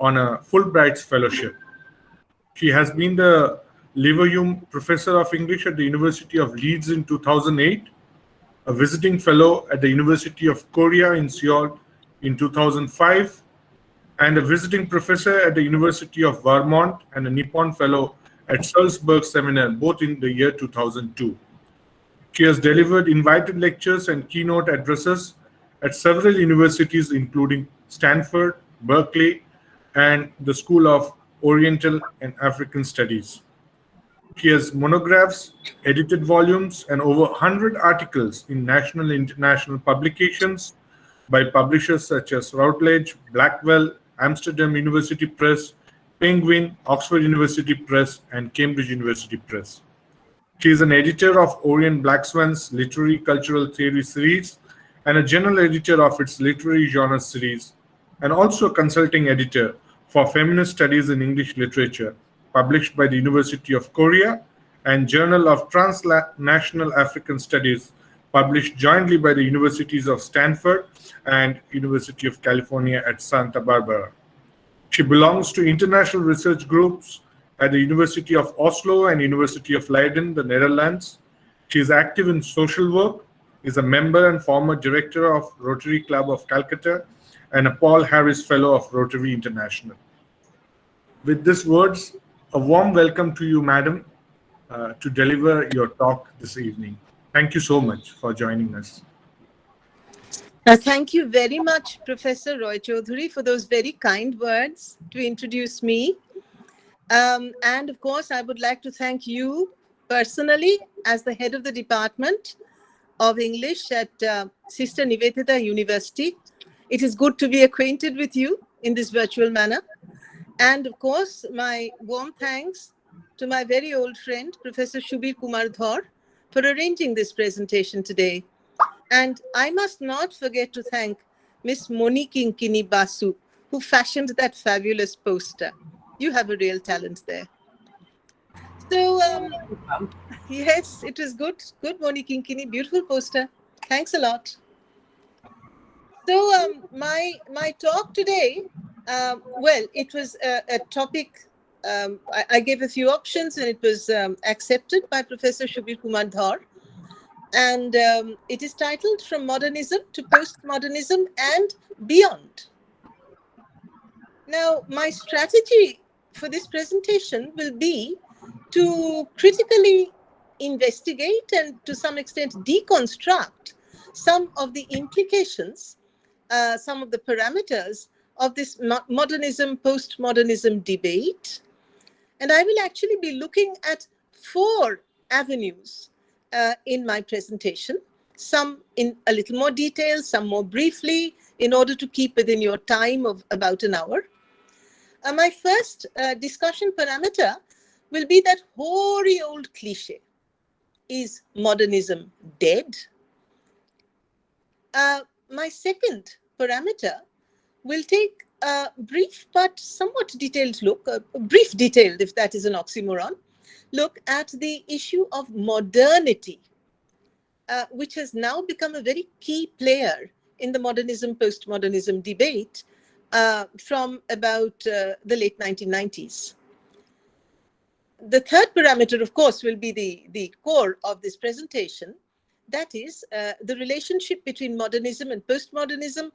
on a Fulbright's Fellowship. She has been the Leverhulme Professor of English at the University of Leeds in 2008, a visiting fellow at the University of Korea in Seoul in 2005, and a visiting professor at the University of Vermont and a Nippon Fellow at Salzburg Seminar, both in the year 2002. She has delivered invited lectures and keynote addresses at several universities, including Stanford, Berkeley, and the School of Oriental and African Studies. She has monographs, edited volumes, and over 100 articles in national and international publications by publishers such as Routledge, Blackwell, Amsterdam University Press, Penguin, Oxford University Press, and Cambridge University Press. She is an editor of Orient Black Swan's Literary Cultural Theory series and a general editor of its Literary Genre series, and also a consulting editor for Feminist Studies in English Literature, published by the University of Korea, and Journal of Transnational African Studies, published jointly by the Universities of Stanford and University of California at Santa Barbara. She belongs to international research groups at the University of Oslo and University of Leiden, the Netherlands. She is active in social work, is a member and former director of Rotary Club of Calcutta, and a Paul Harris Fellow of Rotary International. With these words, a warm welcome to you, madam, to deliver your talk this evening. Thank you so much for joining us. Thank you very much, Professor Roy Chaudhary, for those very kind words to introduce me. And of course, I would like to thank you personally as the head of the Department of English at Sister Nivedita University. It is good to be acquainted with you in this virtual manner. And of course, my warm thanks to my very old friend, Professor Shubir Kumar Dhar, for arranging this presentation today. And I must not forget to thank Miss Monique Kinkini Basu, who fashioned that fabulous poster. You have a real talent there. So, yes, it was good. Good, Monique Kinkini. Beautiful poster. Thanks a lot. So, my talk today, well, it was a topic. I gave a few options and it was accepted by Professor Shubir Kumar Dhar. And it is titled From Modernism to Postmodernism and Beyond. Now, my strategy for this presentation will be to critically investigate and to some extent deconstruct some of the implications, some of the parameters of this modernism, postmodernism debate. And I will actually be looking at 4 avenues in my presentation, some in a little more detail, some more briefly, in order to keep within your time of about an hour. My first discussion parameter will be that hoary old cliche, is modernism dead? My second parameter will take a brief but somewhat detailed look, brief detailed if that is an oxymoron, look at the issue of modernity, which has now become a very key player in the modernism, postmodernism debate from about the late 1990s. The third parameter, of course, will be the core of this presentation. That is the relationship between modernism and postmodernism,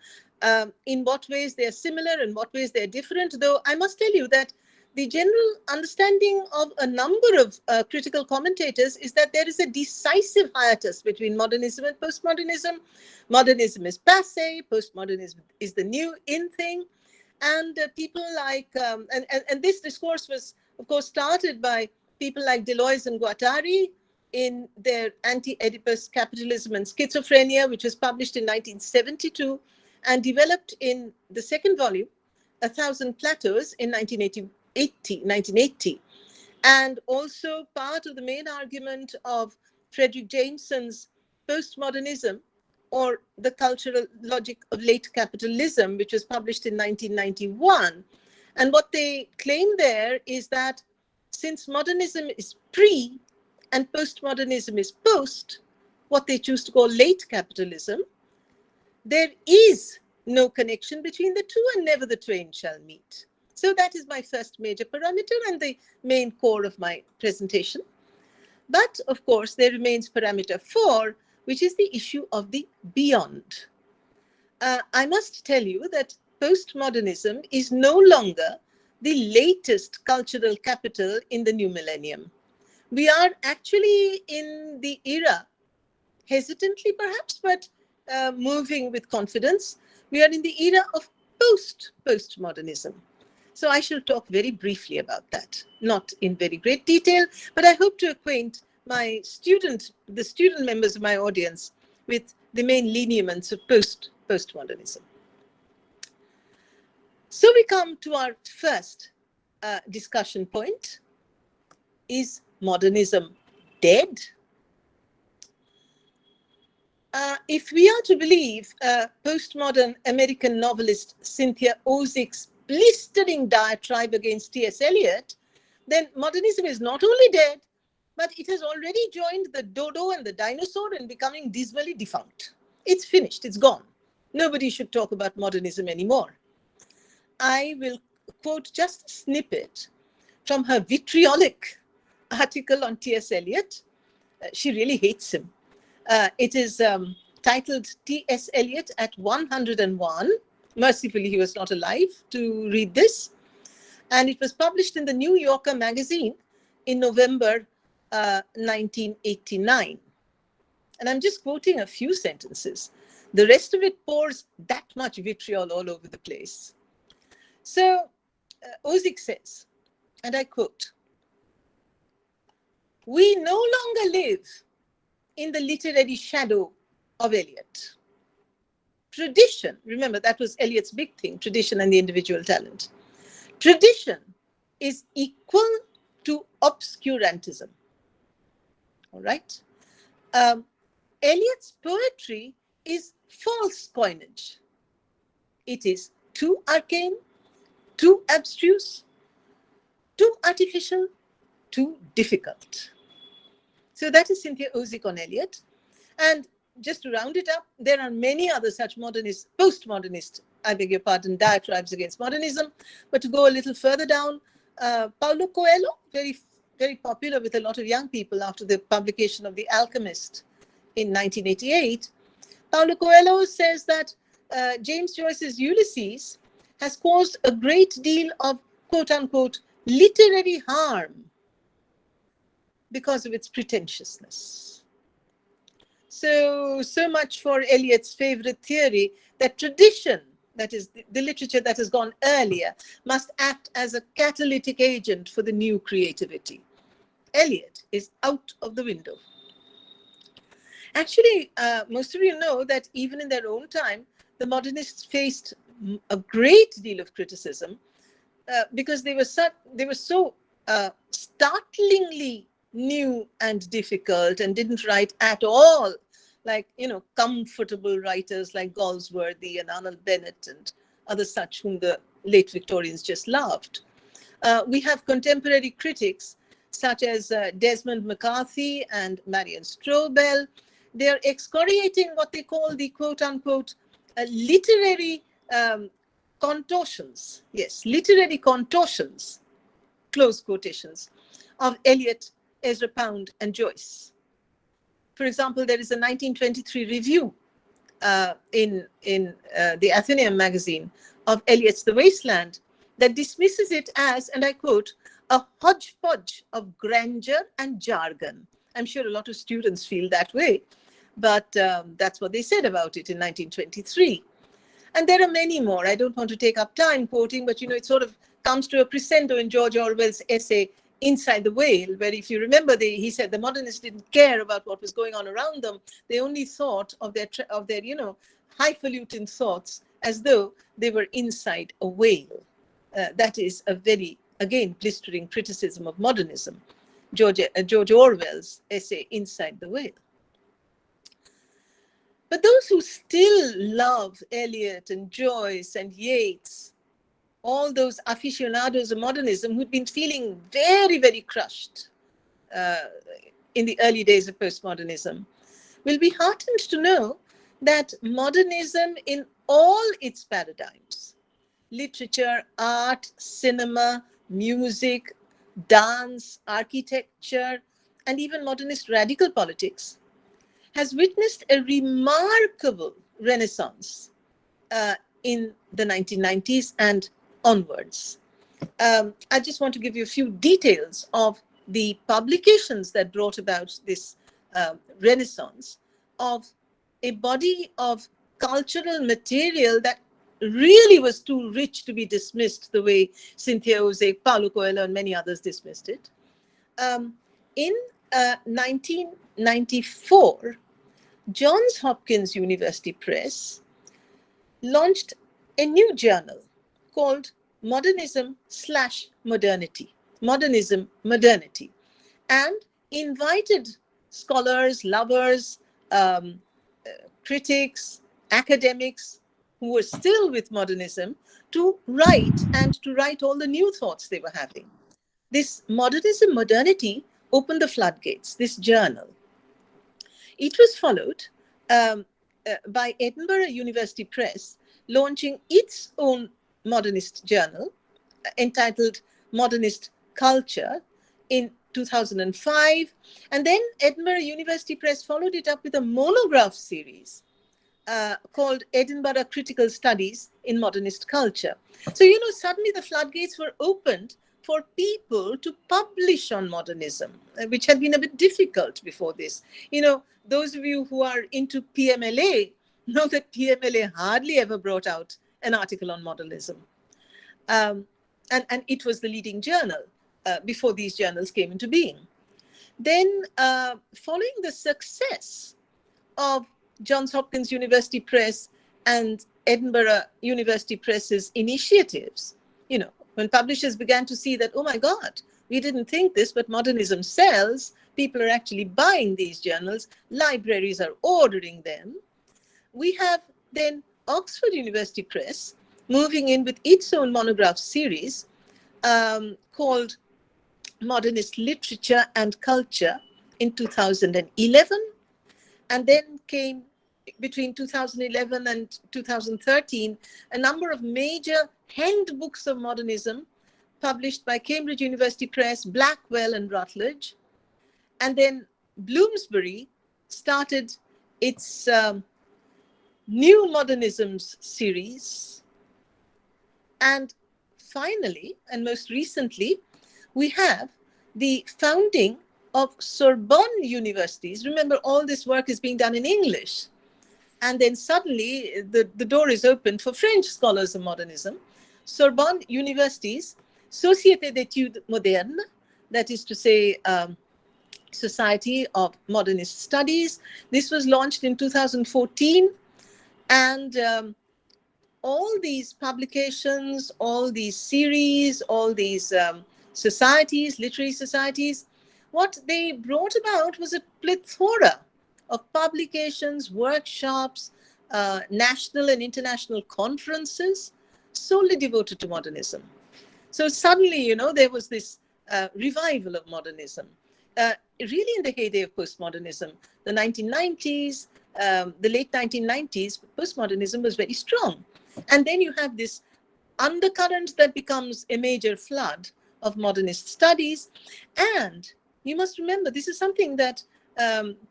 in what ways they are similar and what ways they are different. Though I must tell you that the general understanding of a number of critical commentators is that there is a decisive hiatus between modernism and postmodernism. Modernism is passé, postmodernism is the new in thing. And people like, and this discourse was, of course, started by people like Deleuze and Guattari in their Anti-Oedipus Capitalism and Schizophrenia, which was published in 1972 and developed in the second volume, A Thousand Plateaus, in 1980. And also part of the main argument of Frederick Jameson's postmodernism, or the cultural logic of late capitalism, which was published in 1991. And what they claim there is that since modernism is pre and postmodernism is post, what they choose to call late capitalism, there is no connection between the two and never the twain shall meet. So that is my first major parameter and the main core of my presentation. But of course, there remains parameter 4, which is the issue of the beyond. I must tell you that postmodernism is no longer the latest cultural capital in the new millennium. We are actually in the era, hesitantly perhaps, but moving with confidence. We are in the era of postmodernism. So I shall talk very briefly about that, not in very great detail, but I hope to acquaint the student members of my audience with the main lineaments of postmodernism. So we come to our first discussion point. Is modernism dead? If we are to believe postmodern American novelist Cynthia Ozick's blistering diatribe against T.S. Eliot, then modernism is not only dead, but it has already joined the dodo and the dinosaur in becoming dismally defunct. It's finished, it's gone. Nobody should talk about modernism anymore. I will quote just a snippet from her vitriolic article on T.S. Eliot. She really hates him. It is titled T.S. Eliot at 101. Mercifully, he was not alive to read this. And it was published in the New Yorker magazine in November 1989. And I'm just quoting a few sentences. The rest of it pours that much vitriol all over the place. So Ozick says, and I quote, "We no longer live in the literary shadow of Eliot. Tradition," remember that was Eliot's big thing, tradition and the individual talent. "Tradition is equal to obscurantism." All right. Eliot's poetry is false coinage. It is too arcane, too abstruse, too artificial, too difficult. So that is Cynthia Ozick on Eliot. And just to round it up, there are many other such postmodernist, I beg your pardon, diatribes against modernism. But to go a little further down, Paulo Coelho, very, very popular with a lot of young people after the publication of The Alchemist in 1988. Paulo Coelho says that James Joyce's Ulysses has caused a great deal of, quote unquote, literary harm because of its pretentiousness. So much for Eliot's favorite theory that tradition, that is the literature that has gone earlier, must act as a catalytic agent for the new creativity. Eliot is out of the window. Actually, most of you know that even in their own time, the modernists faced a great deal of criticism because they were so startlingly new and difficult and didn't write at all like, comfortable writers like Galsworthy and Arnold Bennett and others such whom the late Victorians just loved. We have contemporary critics such as Desmond McCarthy and Marion Strobel. They are excoriating what they call the quote-unquote literary contortions. Yes, literary contortions, close quotations, of Eliot, Ezra Pound, and Joyce. For example, there is a 1923 review in the Athenaeum magazine of Eliot's The Wasteland that dismisses it as, and I quote, a hodgepodge of grandeur and jargon. I'm sure a lot of students feel that way, but that's what they said about it in 1923. And there are many more. I don't want to take up time quoting, but it sort of comes to a crescendo in George Orwell's essay Inside the Whale, where if you remember, he said the modernists didn't care about what was going on around them. They only thought of their highfalutin thoughts as though they were inside a whale. That is a very, again, blistering criticism of modernism. George Orwell's essay Inside the Whale. But those who still love Eliot and Joyce and Yeats, all those aficionados of modernism who'd been feeling very, very crushed in the early days of postmodernism, will be heartened to know that modernism in all its paradigms literature, art, cinema, music, dance, architecture, and even modernist radical politics, has witnessed a remarkable renaissance in the 1990s and onwards. I just want to give you a few details of the publications that brought about this renaissance of a body of cultural material that really was too rich to be dismissed the way Cynthia Ozick, Paulo Coelho, and many others dismissed it. In 1994, Johns Hopkins University Press launched a new journal called Modernism/Modernity, Modernism Modernity, and invited scholars, lovers, critics, academics who were still with modernism to write all the new thoughts they were having. This Modernism Modernity opened the floodgates, this journal. It was followed by Edinburgh University Press launching its own modernist journal entitled Modernist Culture in 2005. And then Edinburgh University Press followed it up with a monograph series called Edinburgh Critical Studies in Modernist Culture. So, suddenly the floodgates were opened for people to publish on modernism, which had been a bit difficult before this. Those of you who are into PMLA know that PMLA hardly ever brought out an article on modernism. And it was the leading journal before these journals came into being. Then, following the success of Johns Hopkins University Press and Edinburgh University Press's initiatives, when publishers began to see that, oh my God, we didn't think this, but modernism sells, people are actually buying these journals, libraries are ordering them. We have then Oxford University Press moving in with its own monograph series called Modernist Literature and Culture in 2011. And then came, between 2011 and 2013, a number of major handbooks of modernism published by Cambridge University Press, Blackwell, and Routledge. And then Bloomsbury started its New Modernisms series. And finally, and most recently, we have the founding of Sorbonne universities. Remember, all this work is being done in English. And then suddenly the door is opened for French scholars of modernism. Sorbonne universities, Société d'études modernes, that is to say, Society of Modernist Studies. This was launched in 2014. And all these publications, all these series, all these societies, literary societies, what they brought about was a plethora of publications, workshops, national and international conferences solely devoted to modernism. So suddenly, there was this revival of modernism, really in the heyday of postmodernism. The 1990s, the late 1990s, postmodernism was very strong. And then you have this undercurrent that becomes a major flood of modernist studies. And you must remember, this is something that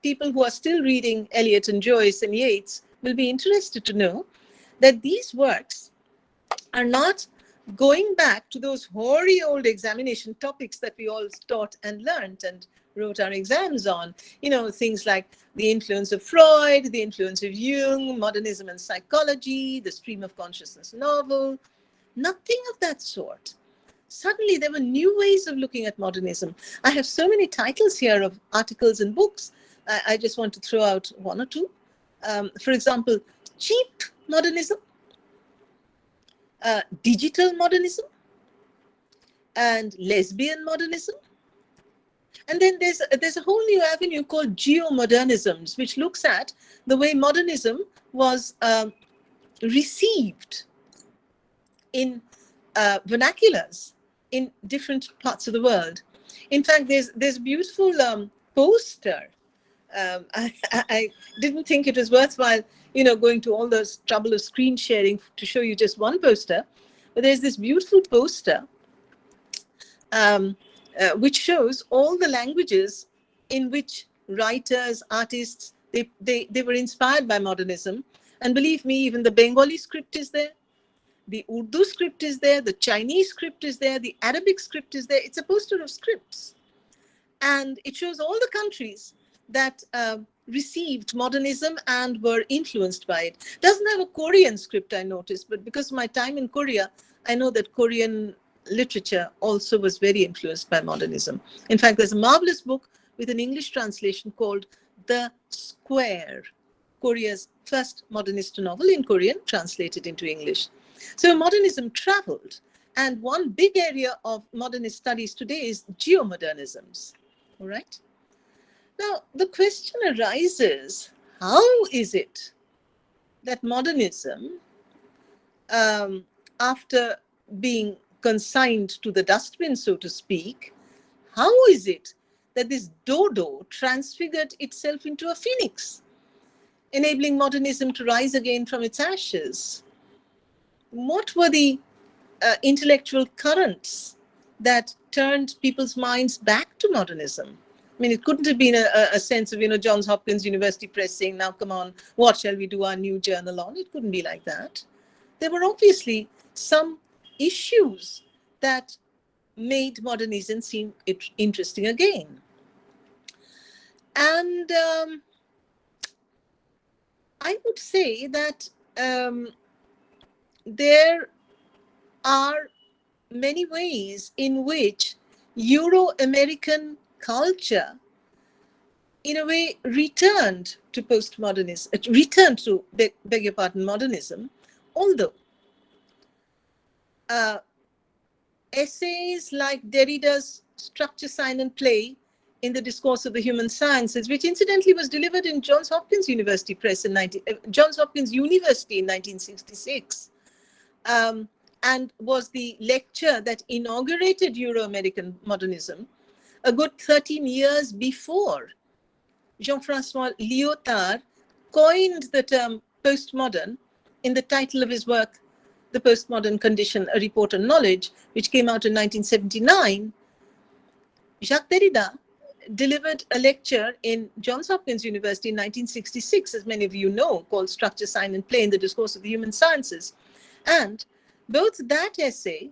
people who are still reading Eliot and Joyce and Yeats will be interested to know, that these works are not going back to those hoary old examination topics that we all taught and learned and wrote our exams on. Things like the influence of Freud, the influence of Jung, modernism and psychology, the stream of consciousness novel. Nothing of that sort. Suddenly there were new ways of looking at modernism. I have so many titles here of articles and books. I just want to throw out one or two. For example, cheap modernism, digital modernism, and lesbian modernism. And then there's a whole new avenue called geomodernisms, which looks at the way modernism was received in vernaculars in different parts of the world. In fact, there's a beautiful poster. I didn't think it was worthwhile, going to all the trouble of screen sharing to show you just one poster. But there's this beautiful poster which shows all the languages in which writers, artists, they were inspired by modernism. And believe me, even the Bengali script is there, the Urdu script is there, the Chinese script is there, the Arabic script is there. It's a poster of scripts. And it shows all the countries that received modernism and were influenced by it. Doesn't have a Korean script, I noticed, but because of my time in Korea, I know that Korean literature also was very influenced by modernism. In fact, there's a marvelous book with an English translation called The Square, Korea's first modernist novel in Korean, translated into English. So modernism traveled. And one big area of modernist studies today is geomodernisms. All right. Now, the question arises, how is it that modernism, after being consigned to the dustbin, so to speak, how is it that this dodo transfigured itself into a phoenix, enabling modernism to rise again from its ashes? What were the intellectual currents that turned people's minds back to modernism? I mean, it couldn't have been a sense of, Johns Hopkins University Press saying, now come on, what shall we do our new journal on? It couldn't be like that. There were obviously some issues that made modernism seem interesting again. And I would say that there are many ways in which Euro-American culture, in a way, returned to postmodernism, returned to, beg your pardon, modernism, although essays like Derrida's Structure, Sign and Play in the Discourse of the Human Sciences, which incidentally was delivered in Johns Hopkins University Press in Johns Hopkins University in 1966, and was the lecture that inaugurated Euro-American modernism a good 13 years before Jean-Francois Lyotard coined the term postmodern in the title of his work, The Postmodern Condition, A Report on Knowledge, which came out in 1979. Jacques Derrida delivered a lecture in Johns Hopkins University in 1966, as many of you know, called Structure, Sign and Play in the Discourse of the Human Sciences. And both that essay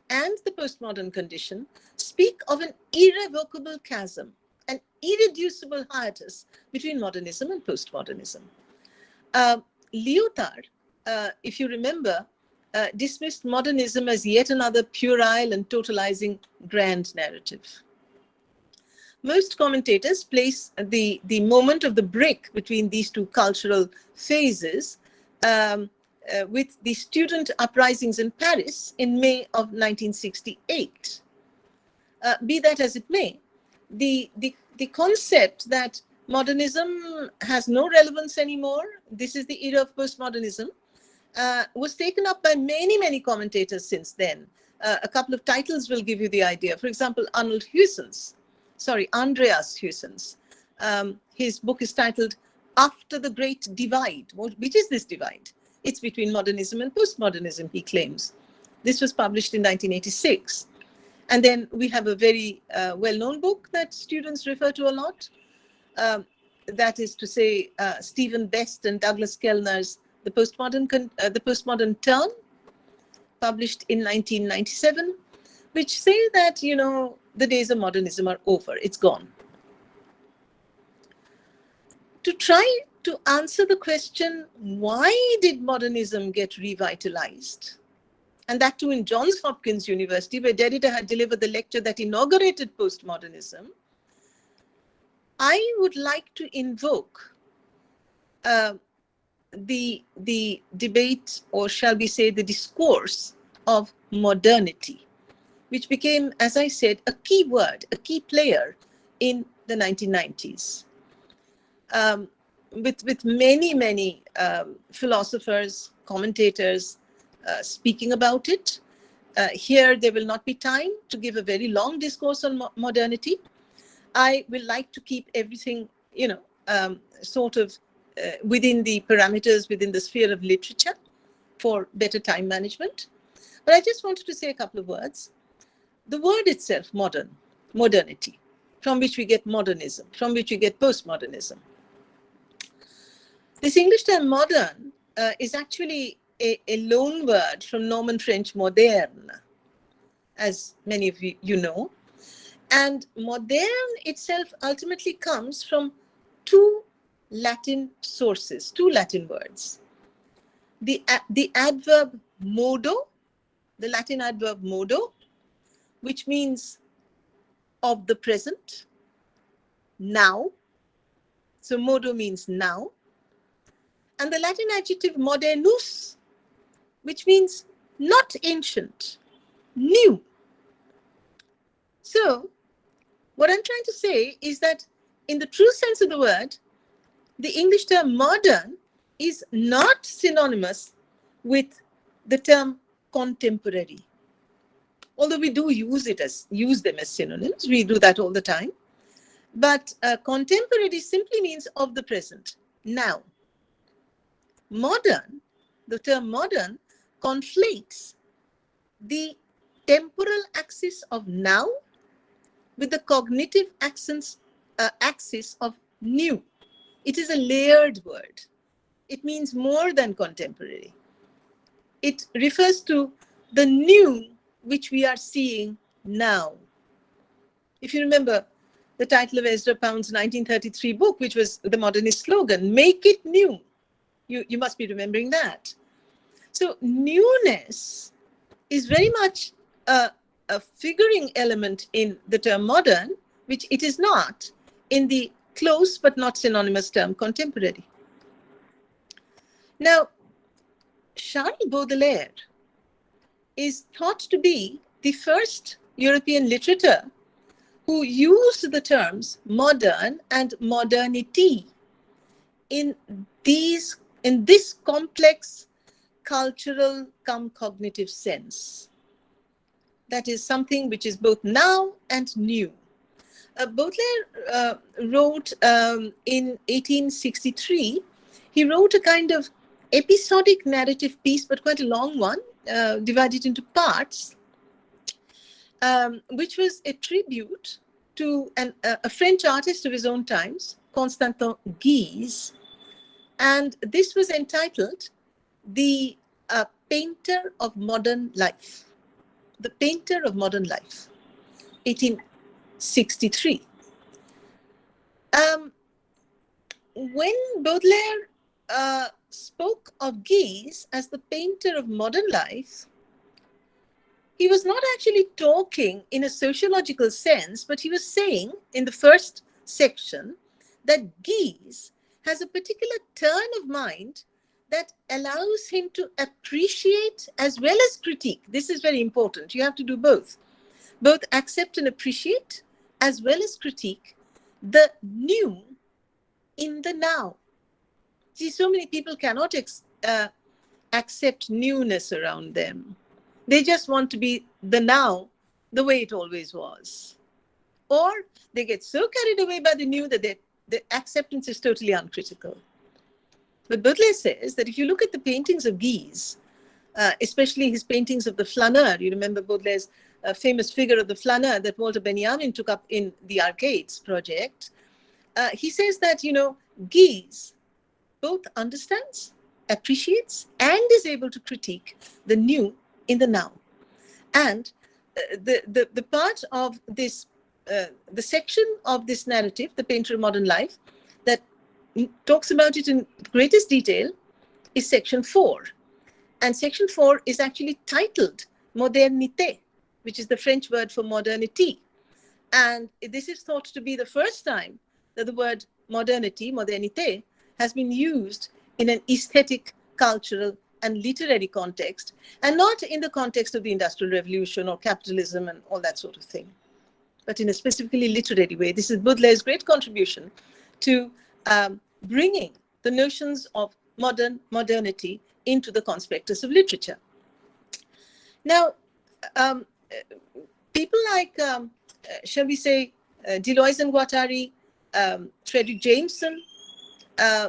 and the postmodern condition speak of an irrevocable chasm, an irreducible hiatus between modernism and postmodernism. Lyotard, if you remember, dismissed modernism as yet another puerile and totalizing grand narrative. Most commentators place the moment of the break between these two cultural phases with the student uprisings in Paris in May of 1968. Be that as it may, the concept that modernism has no relevance anymore, this is the era of postmodernism, was taken up by many, many commentators since then. A couple of titles will give you the idea. For example, Andreas Huyssens. His book is titled After the Great Divide. Which is this divide? It's between modernism and postmodernism, he claims. This was published in 1986. And then we have a very well-known book that students refer to a lot. That is to say, Stephen Best and Douglas Kellner's The Postmodern Turn, published in 1997, which say that, the days of modernism are over. It's gone. To try to answer the question, why did modernism get revitalized? And that too in Johns Hopkins University, where Derrida had delivered the lecture that inaugurated postmodernism, I would like to invoke the debate, or shall we say the discourse of modernity, which became, as I said, a key word, a key player in the 1990s. With many, many philosophers, commentators speaking about it. Here, there will not be time to give a very long discourse on modernity. I will like to keep everything, sort of within the parameters, within the sphere of literature for better time management. But I just wanted to say a couple of words. The word itself, modern, modernity, from which we get modernism, from which we get postmodernism. This English term modern is actually a loan word from Norman French moderne, as many of you know. And modern itself ultimately comes from two Latin sources, two Latin words. The adverb modo, the Latin adverb modo, which means of the present, now. So modo means now. And the Latin adjective modernus, which means not ancient, new. So what I'm trying to say is that in the true sense of the word, the English term modern is not synonymous with the term contemporary. Although we do use them as synonyms, we do that all the time. But contemporary simply means of the present, now. Modern, the term modern, conflates the temporal axis of now with the cognitive axis of new. It is a layered word. It means more than contemporary. It refers to the new which we are seeing now. If you remember the title of Ezra Pound's 1933 book, which was the modernist slogan, make it new. You must be remembering that. So newness is very much a figuring element in the term modern, which it is not in the close but not synonymous term contemporary. Now, Charles Baudelaire is thought to be the first European literator who used the terms modern and modernity in this complex cultural cum cognitive sense. That is something which is both now and new. Baudelaire wrote in 1863, he wrote a kind of episodic narrative piece, but quite a long one, divided into parts, which was a tribute to a French artist of his own times, Constantin Guise. And this was entitled The Painter of Modern Life. The Painter of Modern Life, 1863. When Baudelaire spoke of Guise as the painter of modern life, he was not actually talking in a sociological sense, but he was saying in the first section that Guise has a particular turn of mind that allows him to appreciate as well as critique. This is very important. You have to do both. Both accept and appreciate as well as critique the new in the now. See, so many people cannot accept newness around them. They just want to be the now, the way it always was. Or they get so carried away by the new that the acceptance is totally uncritical. But Baudelaire says that if you look at the paintings of Guise, especially his paintings of the flaneur, you remember Baudelaire's famous figure of the flaneur that Walter Benjamin took up in the Arcades project, he says that, Guise both understands, appreciates, and is able to critique the new in the now. And the part of this, the section of this narrative, The Painter of Modern Life, that talks about it in greatest detail is section 4. And section 4 is actually titled Modernité, which is the French word for modernity. And this is thought to be the first time that the word modernity, modernité, has been used in an aesthetic, cultural, and literary context, and not in the context of the Industrial Revolution or capitalism and all that sort of thing, but in a specifically literary way. This is Baudelaire's great contribution to bringing the notions of modernity into the conspectus of literature. Now, people like, shall we say, Deleuze and Guattari, Frederick Jameson, have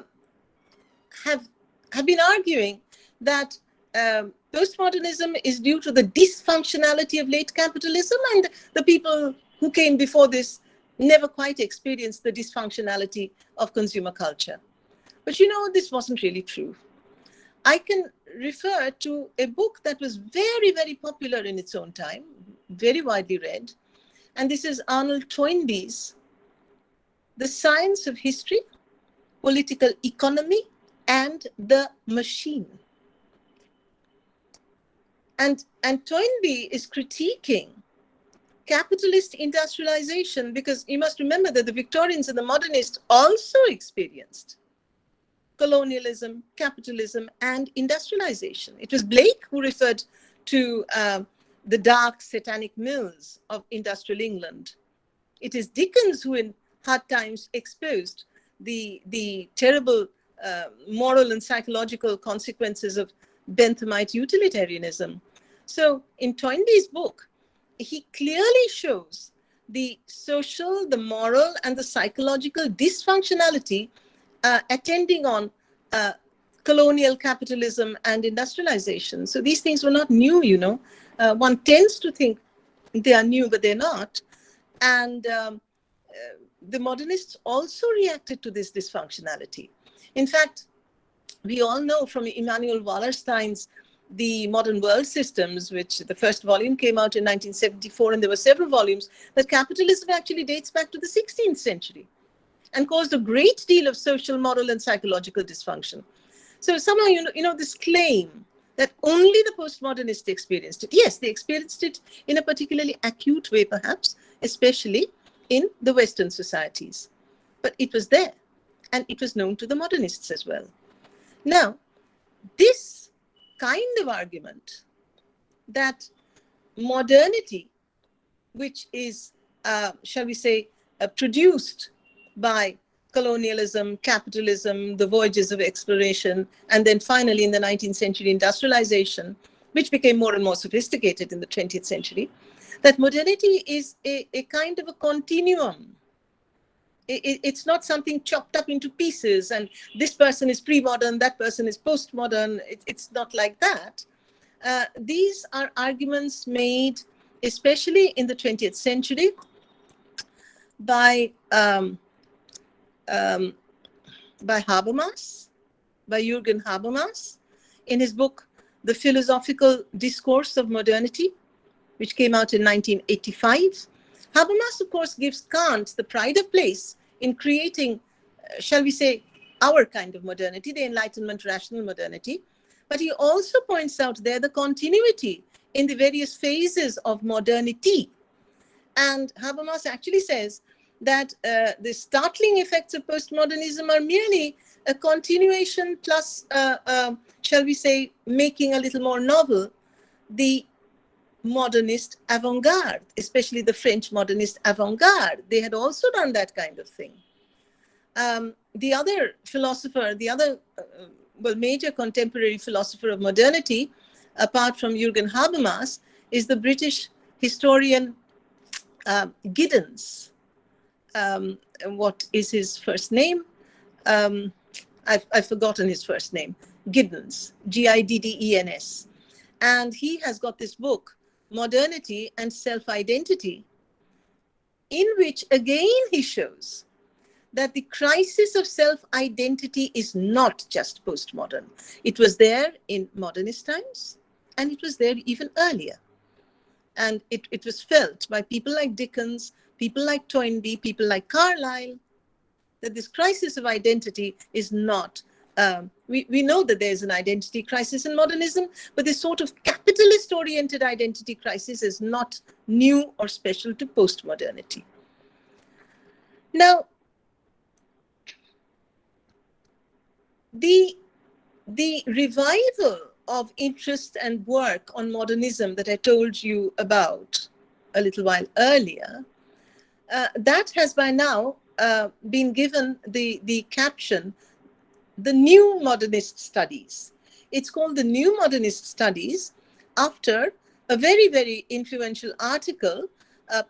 been arguing that postmodernism is due to the dysfunctionality of late capitalism, and the people who came before this never quite experienced the dysfunctionality of consumer culture. But this wasn't really true. I can refer to a book that was very, very popular in its own time, very widely read, and this is Arnold Toynbee's The Science of History, Political Economy, and the Machine. And Toynbee is critiquing capitalist industrialization, because you must remember that the Victorians and the modernists also experienced colonialism, capitalism, and industrialization. It was Blake who referred to the dark satanic mills of industrial England. It is Dickens who in Hard Times exposed the terrible moral and psychological consequences of Benthamite utilitarianism. So in Toynbee's book, he clearly shows the social, the moral, and the psychological dysfunctionality attending on colonial capitalism and industrialization. So these things were not new, One tends to think they are new, but they're not. And the modernists also reacted to this dysfunctionality. In fact, we all know from Immanuel Wallerstein's The Modern World Systems, which the first volume came out in 1974, and there were several volumes, that capitalism actually dates back to the 16th century and caused a great deal of social, moral, and psychological dysfunction. So somehow, this claim that only the postmodernists experienced it. Yes, they experienced it in a particularly acute way, perhaps, especially in the Western societies. But it was there, and it was known to the modernists as well. Now, this kind of argument that modernity, which is, shall we say, produced by colonialism, capitalism, the voyages of exploration, and then finally in the 19th century industrialization, which became more and more sophisticated in the 20th century, that modernity is a kind of a continuum. It's not something chopped up into pieces and this person is pre-modern, that person is post-modern. It's not like that. These are arguments made especially in the 20th century by Habermas, by Jürgen Habermas, in his book, The Philosophical Discourse of Modernity, which came out in 1985. Habermas, of course, gives Kant the pride of place in creating, shall we say, our kind of modernity, the Enlightenment rational modernity. But he also points out there the continuity in the various phases of modernity. And Habermas actually says that the startling effects of postmodernism are merely a continuation plus, shall we say, making a little more novel, the modernist avant-garde, especially the French modernist avant-garde. They had also done that kind of thing. The other philosopher, major contemporary philosopher of modernity, apart from Jürgen Habermas, is the British historian Giddens. What is his first name? I've forgotten his first name. Giddens, Giddens. And he has got this book, Modernity and Self-Identity, in which again he shows that the crisis of self-identity is not just postmodern. It was there in modernist times, and it was there even earlier. And it was felt by people like Dickens, people like Toynbee, people like Carlyle, that this crisis of identity is not, we know that there's an identity crisis in modernism, but this sort of capitalist-oriented identity crisis is not new or special to postmodernity. Now, the revival of interest and work on modernism that I told you about a little while earlier, that has by now been given the caption, the New Modernist Studies. It's called the New Modernist Studies after a very, very influential article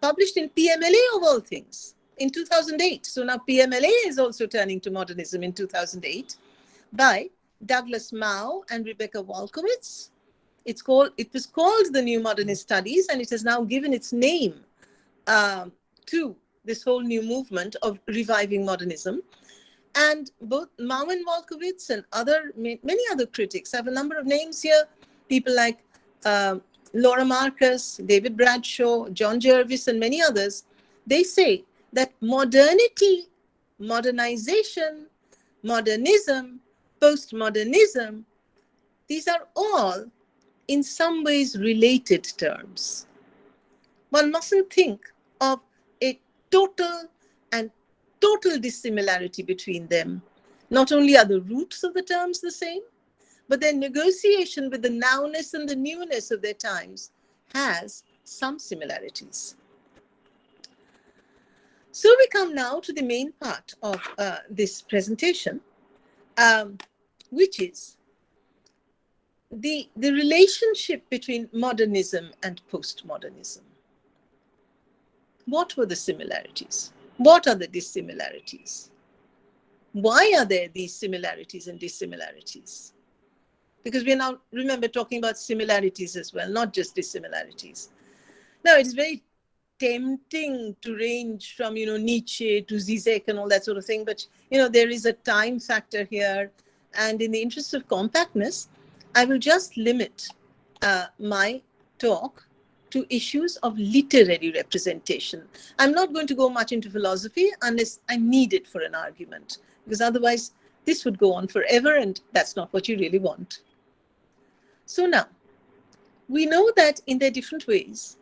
published in PMLA of all things in 2008. So now PMLA is also turning to modernism in 2008 by Douglas Mao and Rebecca Walkowitz. It was called the New Modernist Studies, and it has now given its name to this whole new movement of reviving modernism. And both Marvin Wolkowitz and many other critics have a number of names here. People like Laura Marcus, David Bradshaw, John Jervis, and many others. They say that modernity, modernization, modernism, postmodernism, these are all in some ways related terms. One mustn't think of a total dissimilarity between them. Not only are the roots of the terms the same, but their negotiation with the nowness and the newness of their times has some similarities. So we come now to the main part of this presentation, which is the relationship between modernism and postmodernism. What were the similarities? What are the dissimilarities? Why are there these similarities and dissimilarities? Because we are now, remember, talking about similarities as well, not just dissimilarities. Now, it is very tempting to range from, Nietzsche to Zizek and all that sort of thing, but, there is a time factor here. And in the interest of compactness, I will just limit my talk to issues of literary representation. I'm not going to go much into philosophy unless I need it for an argument, because otherwise this would go on forever, and that's not what you really want. So now, we know that in their different ways,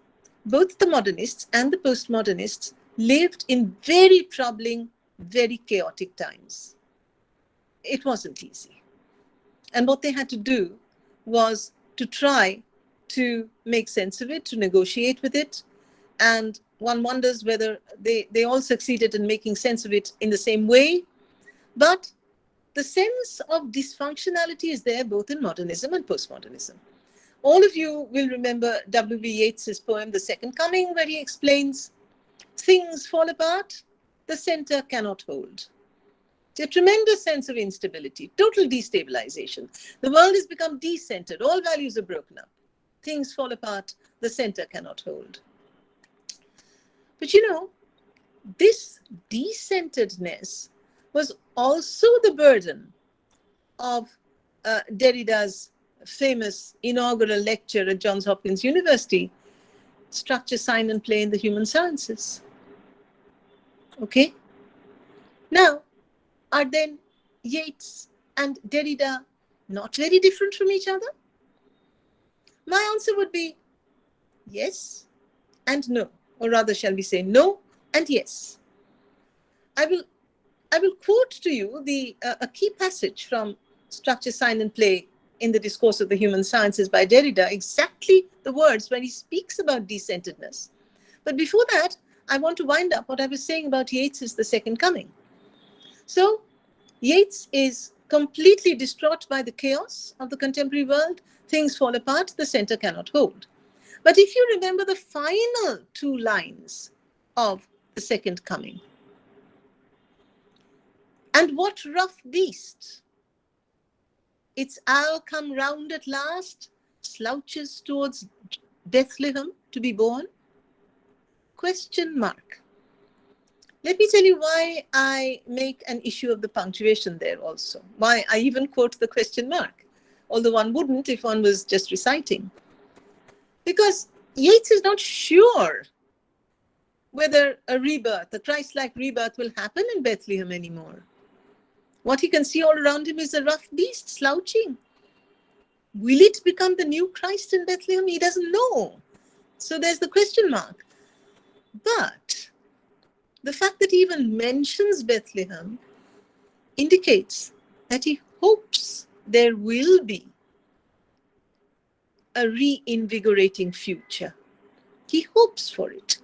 both the modernists and the postmodernists lived in very troubling, very chaotic times. It wasn't easy. And what they had to do was to try to make sense of it, to negotiate with it. And one wonders whether they all succeeded in making sense of it in the same way. But the sense of dysfunctionality is there both in modernism and postmodernism. All of you will remember W.B. Yeats's poem, The Second Coming, where he explains, things fall apart, the center cannot hold. A tremendous sense of instability, total destabilization. The world has become decentered. All values are broken up. Things fall apart. The center cannot hold. But this decenteredness was also the burden of Derrida's famous inaugural lecture at Johns Hopkins University, Structure, Sign and Play in the Human Sciences. Okay? Now, are then Yeats and Derrida not very different from each other? My answer would be yes and no, or rather shall we say no and yes. I will quote to you a key passage from Structure, Sign and Play in the Discourse of the Human Sciences by Derrida, exactly the words when he speaks about decenteredness. But before that, I want to wind up what I was saying about Yeats's The Second Coming. So Yeats is completely distraught by the chaos of the contemporary world. Things fall apart, the center cannot hold. But if you remember the final two lines of The Second Coming, and what rough beast, its hour come round at last, slouches towards Bethlehem to be born? Question mark. Let me tell you why I make an issue of the punctuation there also. Why I even quote the question mark, although one wouldn't if one was just reciting. Because Yeats is not sure whether a rebirth, a Christ-like rebirth, will happen in Bethlehem anymore. What he can see all around him is a rough beast slouching. Will it become the new Christ in Bethlehem? He doesn't know. So there's the question mark. But the fact that he even mentions Bethlehem indicates that he hopes there will be a reinvigorating future. He hopes for it,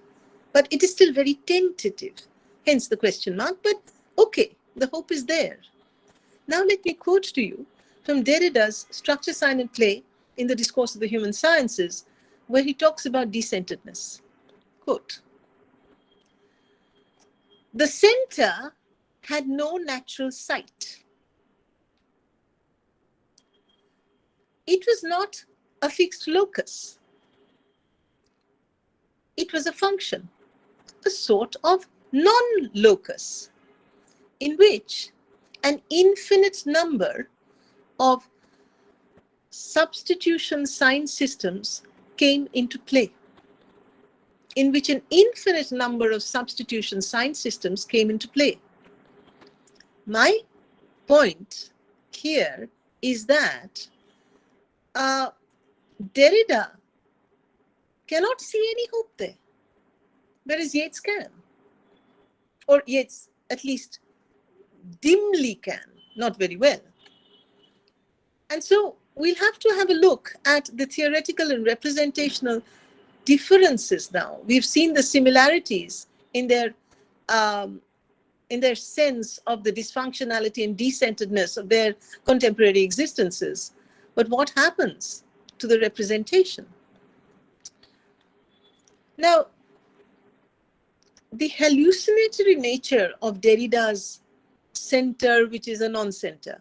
but it is still very tentative, hence the question mark. But okay, the hope is there. Now let me quote to you from Derrida's Structure, Sign and Play in the Discourse of the Human Sciences, where he talks about decenteredness. Quote, the center had no natural site. It was not a fixed locus. It was a function, a sort of non-locus, in which an infinite number of substitution sign systems came into play. In which an infinite number of substitution sign systems came into play. My point here is that Derrida cannot see any hope there, whereas Yeats can. Or Yeats at least dimly can, not very well. And so we'll have to have a look at the theoretical and representational differences now. We've seen the similarities in their sense of the dysfunctionality and decenteredness of their contemporary existences. But what happens to the representation? Now, the hallucinatory nature of Derrida's center, which is a non-center.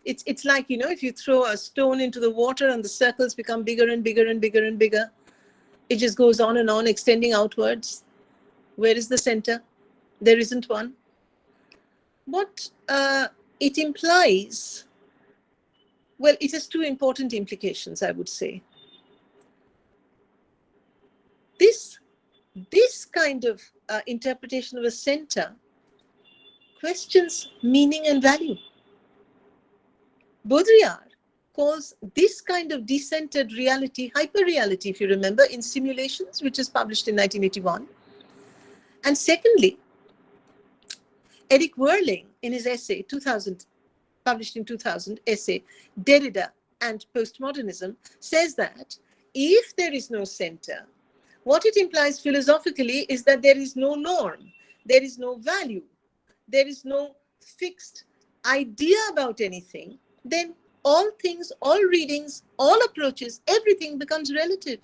It's like, if you throw a stone into the water and the circles become bigger and bigger and bigger and bigger, it just goes on and on, extending outwards. Where is the center? There isn't one. What it implies, well, it has two important implications, I would say. This kind of interpretation of a center questions meaning and value. Baudrillard calls this kind of decentered reality hyperreality, if you remember, in Simulations, which is published in 1981. And secondly, Eric Werling, in his essay, published in 2000, essay, Derrida and Postmodernism, says that if there is no center, what it implies philosophically is that there is no norm, there is no value, there is no fixed idea about anything, then all things, all readings, all approaches, everything becomes relative.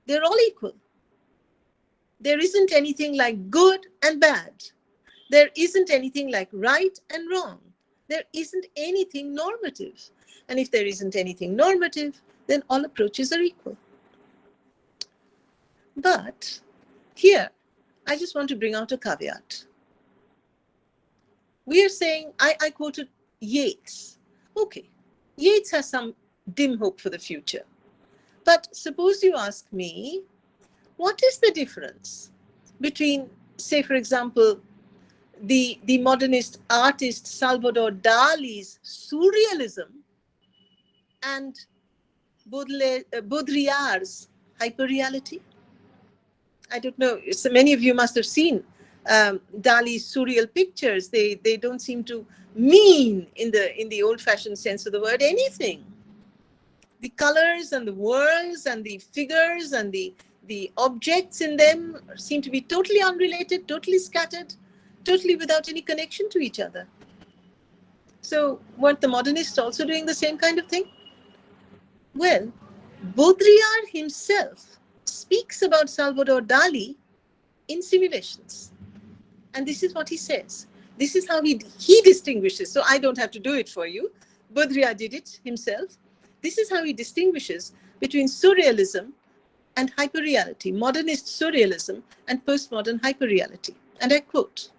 They're all equal. There isn't anything like good and bad. There isn't anything like right and wrong. There isn't anything normative. And if there isn't anything normative, then all approaches are equal. But here, I just want to bring out a caveat. We are saying, I quoted Yeats. Okay, Yeats has some dim hope for the future. But suppose you ask me, what is the difference between, say, for example, the modernist artist Salvador Dali's Surrealism and Baudrillard's Hyperreality? I don't know. So many of you must have seen Dali's surreal pictures. They don't seem to mean, in the old-fashioned sense of the word, anything. The colors and the worlds and the figures and the objects in them seem to be totally unrelated, totally scattered, totally without any connection to each other. So weren't the modernists also doing the same kind of thing? Well, Baudrillard himself speaks about Salvador Dali in Simulations. And this is what he says. This is how he distinguishes. So I don't have to do it for you. Baudrillard did it himself. This is how he distinguishes between surrealism and hyperreality, modernist surrealism and postmodern hyperreality. And I quote,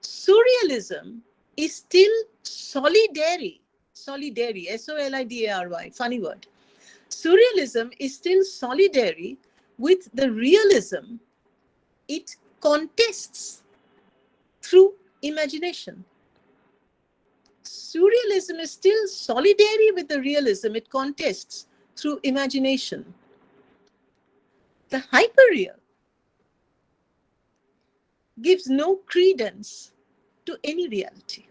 surrealism is still solidary, S-O-L-I-D-A-R-Y, funny word. Surrealism is still solidary with the realism it contests through imagination. Surrealism is still solidary with the realism it contests through imagination. The hyperreal gives no credence to any reality.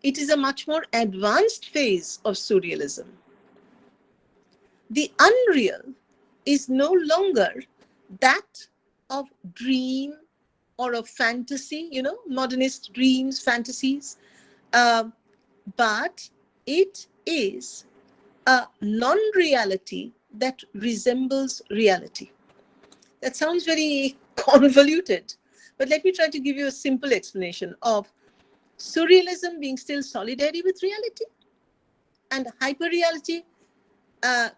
It is a much more advanced phase of surrealism. The unreal is no longer that of dream or of fantasy, modernist dreams, fantasies, but it is a non-reality that resembles reality. That sounds very convoluted, but let me try to give you a simple explanation of surrealism being still solidary with reality, and hyperreality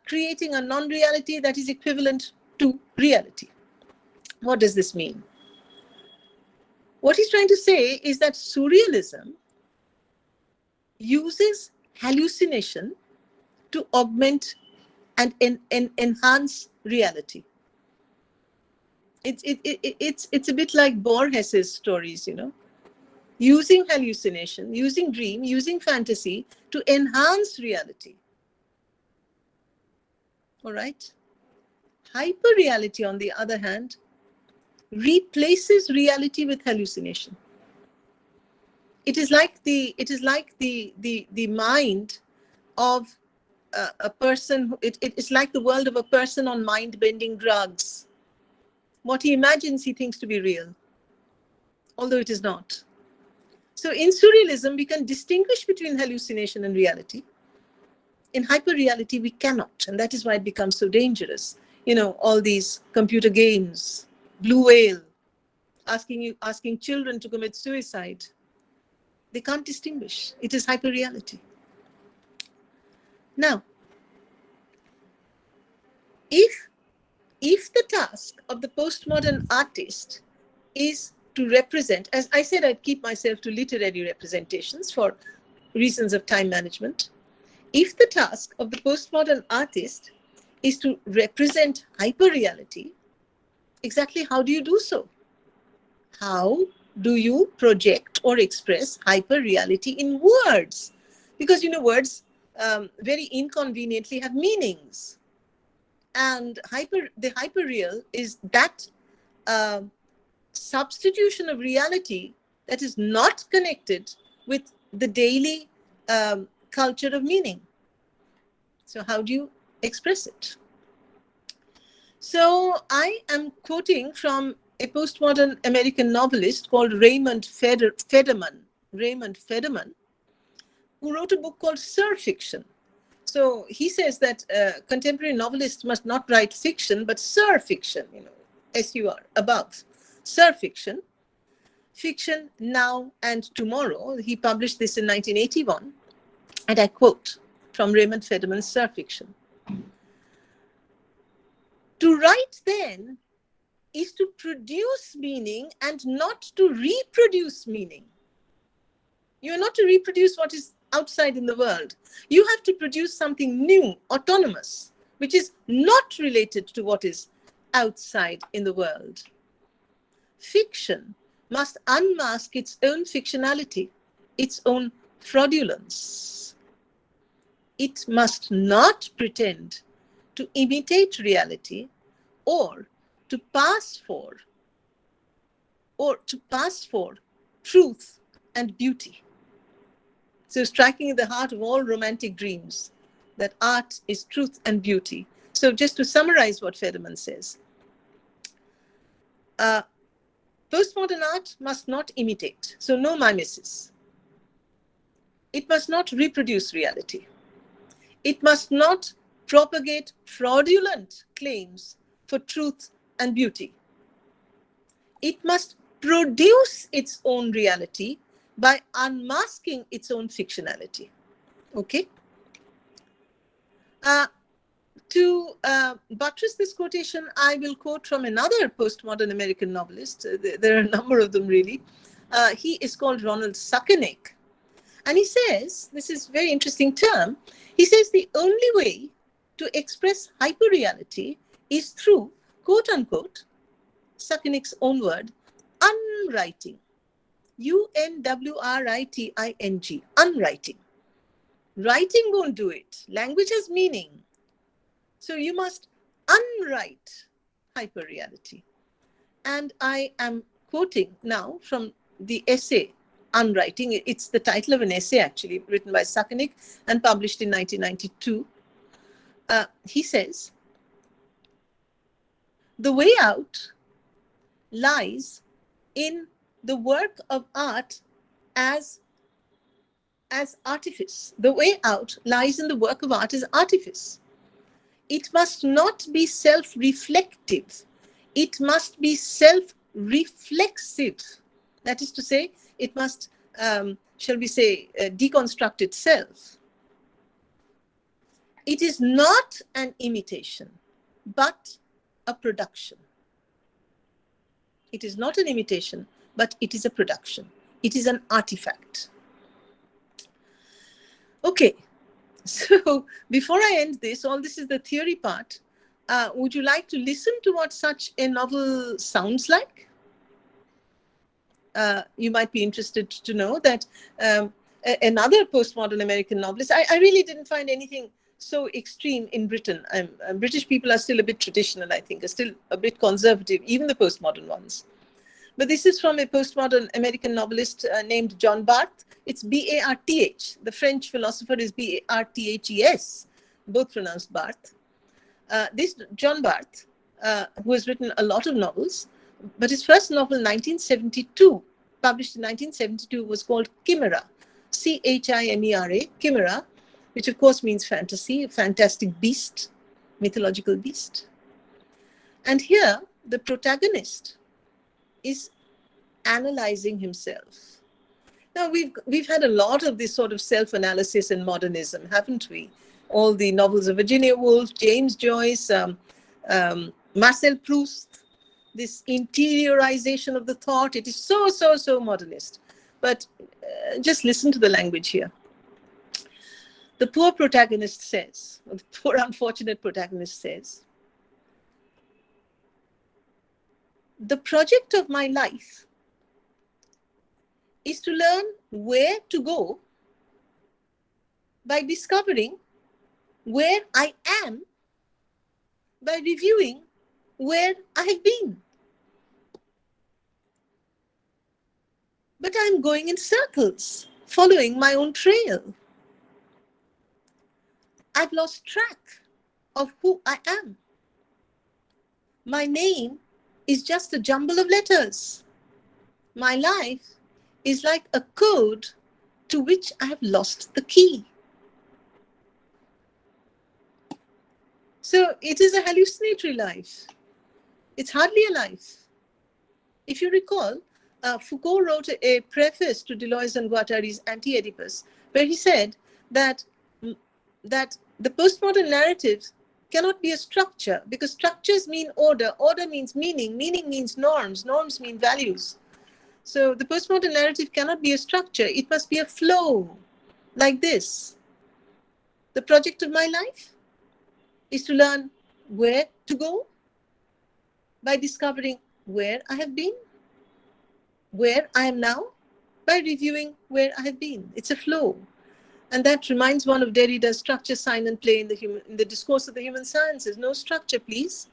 creating a non-reality that is equivalent to reality. What does this mean? What he's trying to say is that surrealism uses hallucination to augment and enhance reality. It's a bit like Borges's stories, you know, using hallucination, using dream, using fantasy to enhance reality. All right. Hyperreality, on the other hand, replaces reality with hallucination. It is like the mind of a person. It's like the world of a person on mind-bending drugs. What he imagines, he thinks to be real, although it is not. So in surrealism, we can distinguish between hallucination and reality. In hyperreality, we cannot, and that is why it becomes so dangerous. You know, all these computer games, Blue Whale, asking children to commit suicide. They can't distinguish. It is hyperreality. Now, if the task of the postmodern artist is to represent, as I said, I'd keep myself to literary representations for reasons of time management. If the task of the postmodern artist is to represent hyperreality, exactly how do you do so? How do you project or express hyperreality in words? Because, you know, words very inconveniently have meanings. And the hyperreal is that substitution of reality that is not connected with the daily culture of meaning. So how do you express it? So I am quoting from a postmodern American novelist called Raymond Federman, who wrote a book called Surfiction. So he says that contemporary novelists must not write fiction, but surfiction, you know, S-U-R, above. Surfiction, fiction now and tomorrow. He published this in 1981, and I quote from Raymond Federman's Surfiction. To write, then, is to produce meaning and not to reproduce meaning. You are not to reproduce what is outside in the world. You have to produce something new, autonomous, which is not related to what is outside in the world. Fiction must unmask its own fictionality, its own fraudulence. It must not pretend to imitate reality or to pass for truth and beauty. So striking at the heart of all romantic dreams, that art is truth and beauty. So just to summarize what Federman says, postmodern art must not imitate, so no mimesis. It must not reproduce reality. It must not propagate fraudulent claims for truth and beauty. It must produce its own reality by unmasking its own fictionality. Okay? To buttress this quotation, I will quote from another postmodern American novelist. There are a number of them, really. He is called Ronald Suckernick. And he says, this is a very interesting term, he says the only way to express hyperreality is through, quote unquote, Suckernick's own word, unwriting. U-N-W-R-I-T-I-N-G, unwriting. Writing won't do it. Language has meaning. So you must unwrite hyperreality. And I am quoting now from the essay, Unwriting. It's the title of an essay, actually, written by Suckernick and published in 1992. He says, the way out lies in the work of art as artifice. The way out lies in the work of art as artifice. It must not be self-reflective. It must be self-reflexive. That is to say, it must, shall we say, deconstruct itself. it is not an imitation, but a production. It is not an imitation, but it is a production. It is an artifact. Okay, so before I end this, all this is the theory part. Would you like to listen to what such a novel sounds like? You might be interested to know that another postmodern American novelist, I really didn't find anything so extreme in Britain. British people are still a bit traditional, I think, are still a bit conservative, even the postmodern ones. But this is from a postmodern American novelist named John Barth. It's B-A-R-T-H. The French philosopher is B-A-R-T-H-E-S, both pronounced Barth. This John Barth, who has written a lot of novels, but his first novel, 1972, published in 1972, was called Chimera, C-H-I-M-E-R-A, Chimera, which of course means fantasy, a fantastic beast, mythological beast. And here, the protagonist is analyzing himself. Now, we've had a lot of this sort of self-analysis in modernism, haven't we? All the novels of Virginia Woolf, James Joyce, Marcel Proust, this interiorization of the thought. It is so modernist. But just listen to the language here. The poor protagonist says, or the poor unfortunate protagonist says, the project of my life is to learn where to go by discovering where I am by reviewing where I have been. But I'm going in circles, following my own trail. I've lost track of who I am. My name is just a jumble of letters. My life is like a code to which I have lost the key. So it is a hallucinatory life. It's hardly a life. If you recall, Foucault wrote a preface to Deleuze and Guattari's Anti-Oedipus, where he said that the postmodern narrative cannot be a structure, because structures mean order, order means meaning, meaning means norms, norms mean values. So the postmodern narrative cannot be a structure, it must be a flow, like this. The project of my life is to learn where to go by discovering where I have been, where I am now, by reviewing where I have been. It's a flow. And that reminds one of Derrida's structure, sign, and play in the discourse of the human sciences. No structure, please.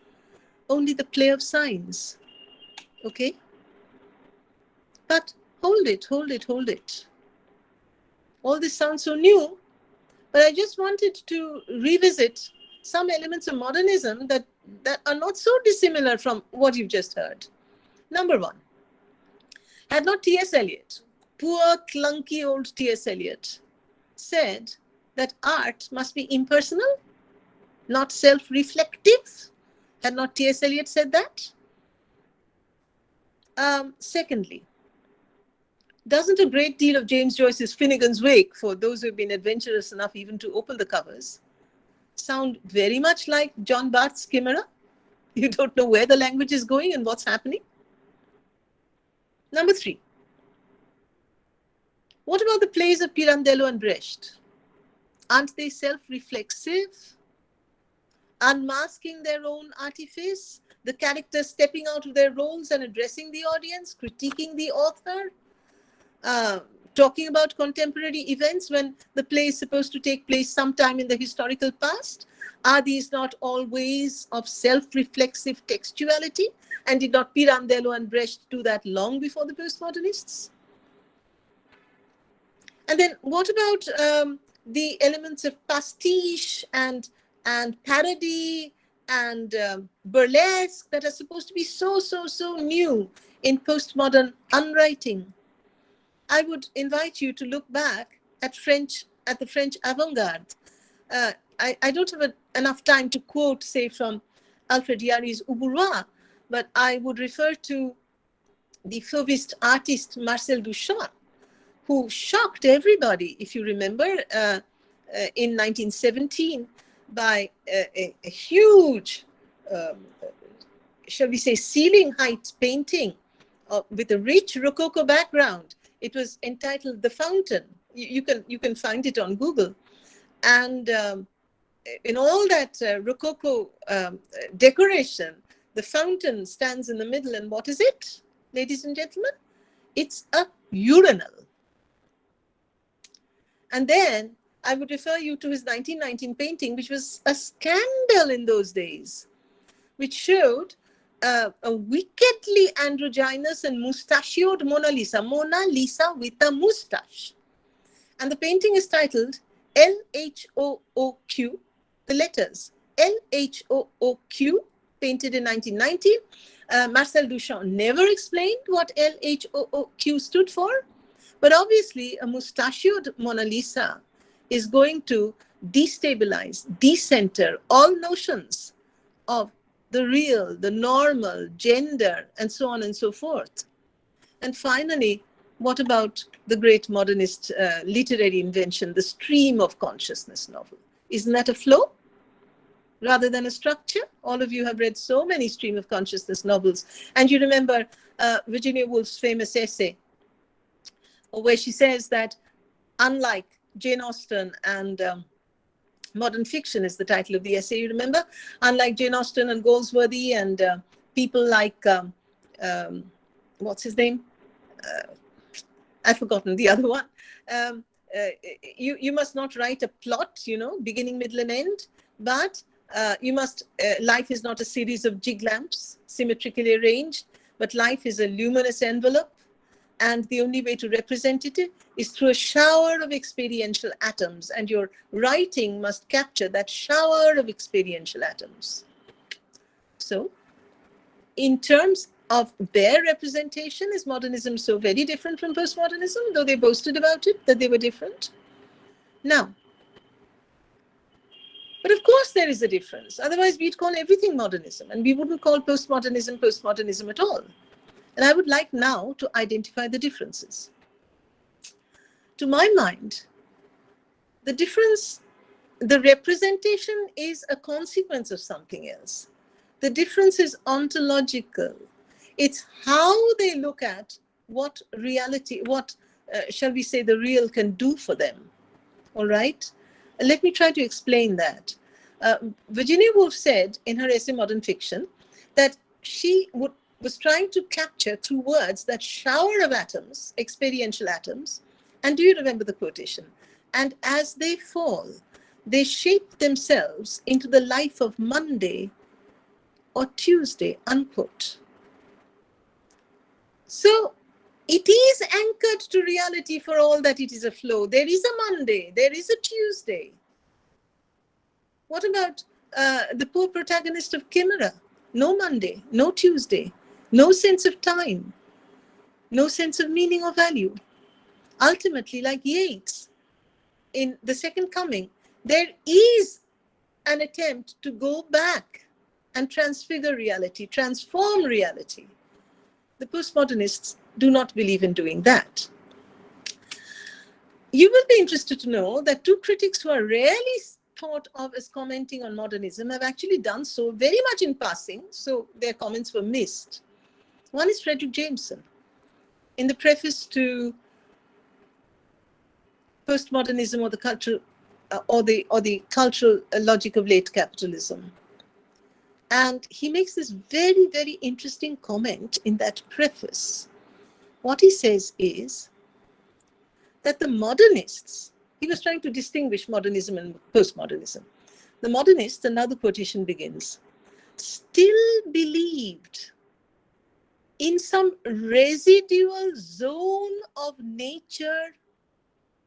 Only the play of signs. Okay? But hold it. All this sounds so new, but I just wanted to revisit some elements of modernism that are not so dissimilar from what you've just heard. Number one, had not T.S. Eliot, poor clunky old T.S. Eliot, said that art must be impersonal, not self-reflective? Had not T.S. Eliot said that? Secondly, doesn't a great deal of James Joyce's Finnegan's Wake, for those who have been adventurous enough even to open the covers, sound very much like John Barth's Chimera? You don't know where the language is going and what's happening? Number three, what about the plays of Pirandello and Brecht? Aren't they self-reflexive? Unmasking their own artifice? The characters stepping out of their roles and addressing the audience, critiquing the author? Talking about contemporary events when the play is supposed to take place sometime in the historical past? Are these not all ways of self-reflexive textuality? And did not Pirandello and Brecht do that long before the postmodernists? And then what about the elements of pastiche and parody and burlesque that are supposed to be so new in postmodern unwriting? I would invite you to look back at the French avant-garde. I don't have enough time to quote, say, from Alfred Jarry's Ubouroi, but I would refer to the Fauvist artist Marcel Duchamp, who shocked everybody. If you remember, in 1917, by a huge, shall we say, ceiling height painting with a rich Rococo background. It was entitled "The Fountain." You can find it on Google, and in all that Rococo decoration, the fountain stands in the middle. And what is it, ladies and gentlemen? It's a urinal. And then I would refer you to his 1919 painting, which was a scandal in those days, which showed a wickedly androgynous and mustachioed Mona Lisa with a mustache. And the painting is titled LHOOQ, the letters LHOOQ, painted in 1990. Marcel Duchamp never explained what LHOOQ stood for, but obviously a mustachioed Mona Lisa is going to destabilize, decenter all notions of the real, the normal, gender, and so on and so forth. And finally, what about the great modernist literary invention, the stream of consciousness novel? Isn't that a flow rather than a structure? All of you have read so many stream of consciousness novels. And you remember Virginia Woolf's famous essay, where she says that unlike Jane Austen and Modern Fiction is the title of the essay, you remember? Unlike Jane Austen and Goldsworthy and people like, what's his name? I've forgotten the other one. You must not write a plot, beginning, middle, and end, but you must, life is not a series of jig lamps, symmetrically arranged, but life is a luminous envelope, and the only way to represent it is through a shower of experiential atoms, and your writing must capture that shower of experiential atoms. So, in terms of their representation, is modernism so very different from postmodernism, though they boasted about it, that they were different? Now, but of course there is a difference. Otherwise, we'd call everything modernism, and we wouldn't call postmodernism at all. And I would like now to identify the differences. To my mind, the difference, the representation is a consequence of something else. The difference is ontological. It's how they look at what reality, shall we say, the real can do for them. All right? Let me try to explain that. Virginia Woolf said in her essay Modern Fiction that she was trying to capture through words that shower of atoms, experiential atoms, and do you remember the quotation? And as they fall, they shape themselves into the life of Monday or Tuesday, unquote. So it is anchored to reality for all that it is a flow. There is a Monday, there is a Tuesday. What about the poor protagonist of Chimera? No Monday, no Tuesday, no sense of time, no sense of meaning or value. Ultimately, like Yeats in The Second Coming, there is an attempt to go back and transfigure reality, transform reality. The postmodernists do not believe in doing that. You will be interested to know that two critics who are rarely thought of as commenting on modernism have actually done so very much in passing, so their comments were missed. One is Frederick Jameson. In the preface to Postmodernism or the Cultural the Cultural Logic of Late Capitalism. And he makes this very, very interesting comment in that preface. What he says is that the modernists, he was trying to distinguish modernism and postmodernism. The modernists, and now the quotation begins, still believed in some residual zone of nature,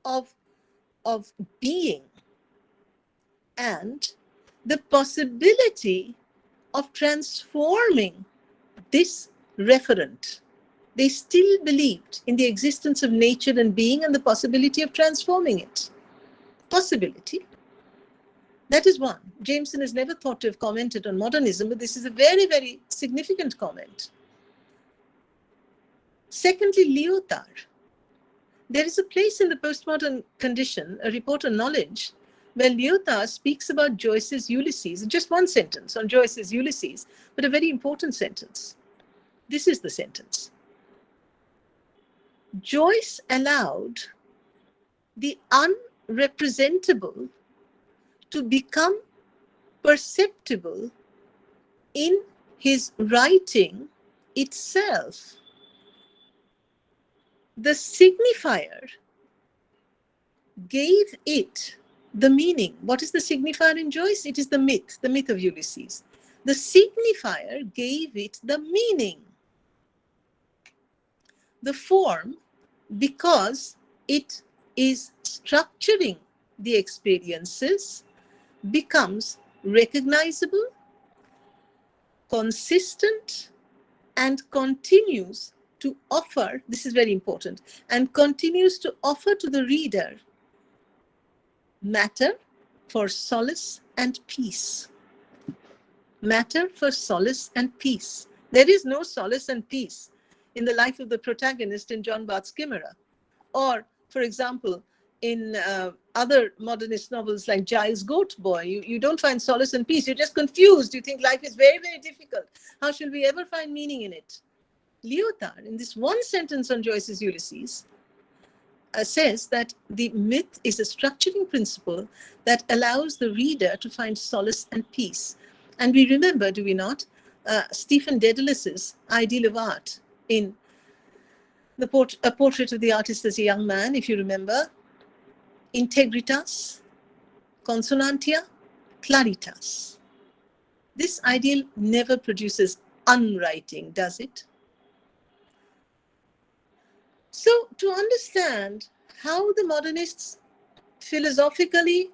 of being, and the possibility of transforming this referent. They still believed in the existence of nature and being and the possibility of transforming it. Possibility. That is one. Jameson is never thought to have commented on modernism, but this is a very, very significant comment. Secondly, Lyotard. There is a place in the postmodern condition, a report on knowledge, Well, Lyotard speaks about Joyce's Ulysses, just one sentence on Joyce's Ulysses, but a very important sentence. This is the sentence. Joyce allowed the unrepresentable to become perceptible in his writing itself. The signifier gave it the meaning. What is the signifier in Joyce? It is the myth of Ulysses. The signifier gave it the meaning. The form, because it is structuring the experiences, becomes recognizable, consistent, and continues to offer, this is very important, and continues to offer to the reader matter for solace and peace. Matter for solace and peace. There is no solace and peace in the life of the protagonist in John Bart's Chimera. Or, for example, in other modernist novels like Giles Goat Boy, you don't find solace and peace. You're just confused. You think life is very, very difficult. How shall we ever find meaning in it? Lyotard, in this one sentence on Joyce's Ulysses, says that the myth is a structuring principle that allows the reader to find solace and peace. And we remember, do we not, Stephen Daedelus's ideal of art in a portrait of the artist as a young man, if you remember, integritas, consonantia, claritas. This ideal never produces unwriting, does it? So to understand how the modernists philosophically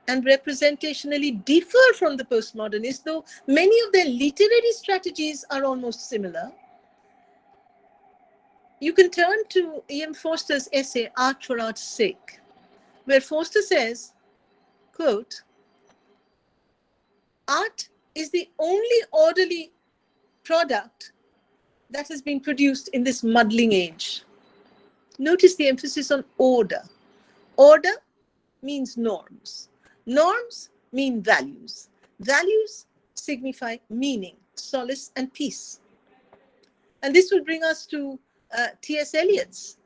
and representationally differ from the postmodernists, though many of their literary strategies are almost similar, you can turn to E.M. Forster's essay, Art for Art's Sake, where Forster says, quote, art is the only orderly product that has been produced in this muddling age. Notice the emphasis on order. Order means norms. Norms mean values. Values signify meaning, solace, and peace. And this will bring us to T.S. Eliot's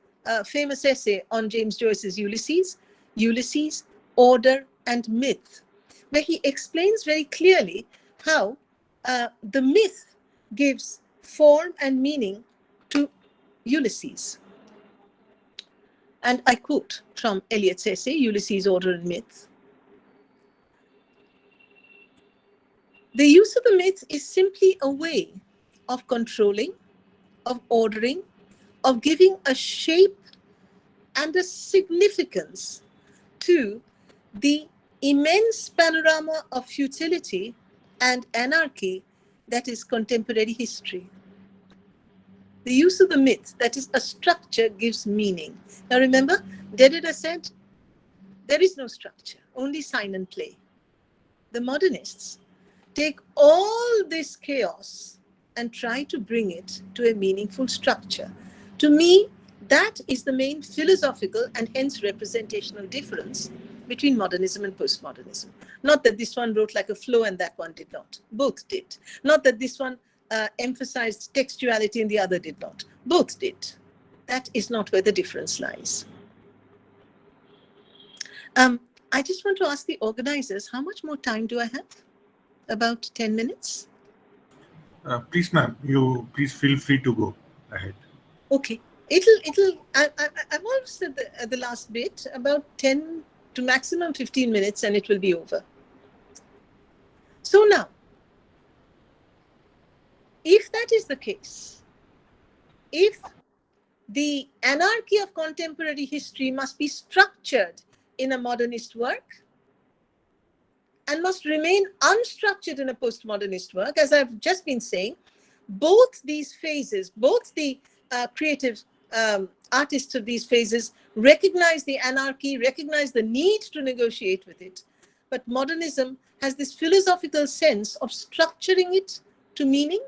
famous essay on James Joyce's Ulysses, Ulysses, Order and Myth, where he explains very clearly how the myth gives form and meaning to Ulysses. And I quote from Eliot's essay, Ulysses, Order and Myth. The use of the myth is simply a way of controlling, of ordering, of giving a shape and a significance to the immense panorama of futility and anarchy that is contemporary history. The use of the myth, that is a structure, gives meaning. Now remember, Derrida said, there is no structure, only sign and play. The modernists take all this chaos and try to bring it to a meaningful structure. To me, that is the main philosophical and hence representational difference between modernism and postmodernism. Not that this one wrote like a flow and that one did not. Both did. Not that this one emphasized textuality and the other did not. Both did. That is not where the difference lies. I just want to ask the organizers, how much more time do I have? About 10 minutes? Please, ma'am, you please feel free to go ahead. Okay. I'm almost at the last bit, about 10 to maximum 15 minutes, and it will be over. So now, if that is the case, if the anarchy of contemporary history must be structured in a modernist work and must remain unstructured in a postmodernist work, as I've just been saying, both these phases, both the creative artists of these phases recognize the anarchy, recognize the need to negotiate with it. But modernism has this philosophical sense of structuring it to meaning,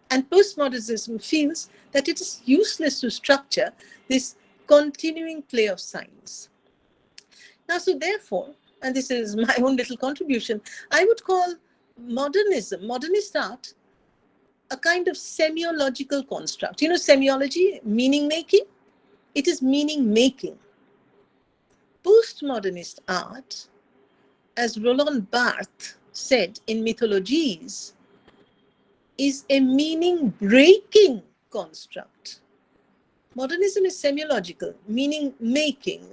and postmodernism feels that it is useless to structure this continuing play of signs. Now, so therefore, and this is my own little contribution, I would call modernism, modernist art, a kind of semiological construct. You know, semiology, meaning making? It is meaning making. Postmodernist art, as Roland Barthes said in Mythologies, is a meaning breaking construct. Modernism is semiological, meaning making.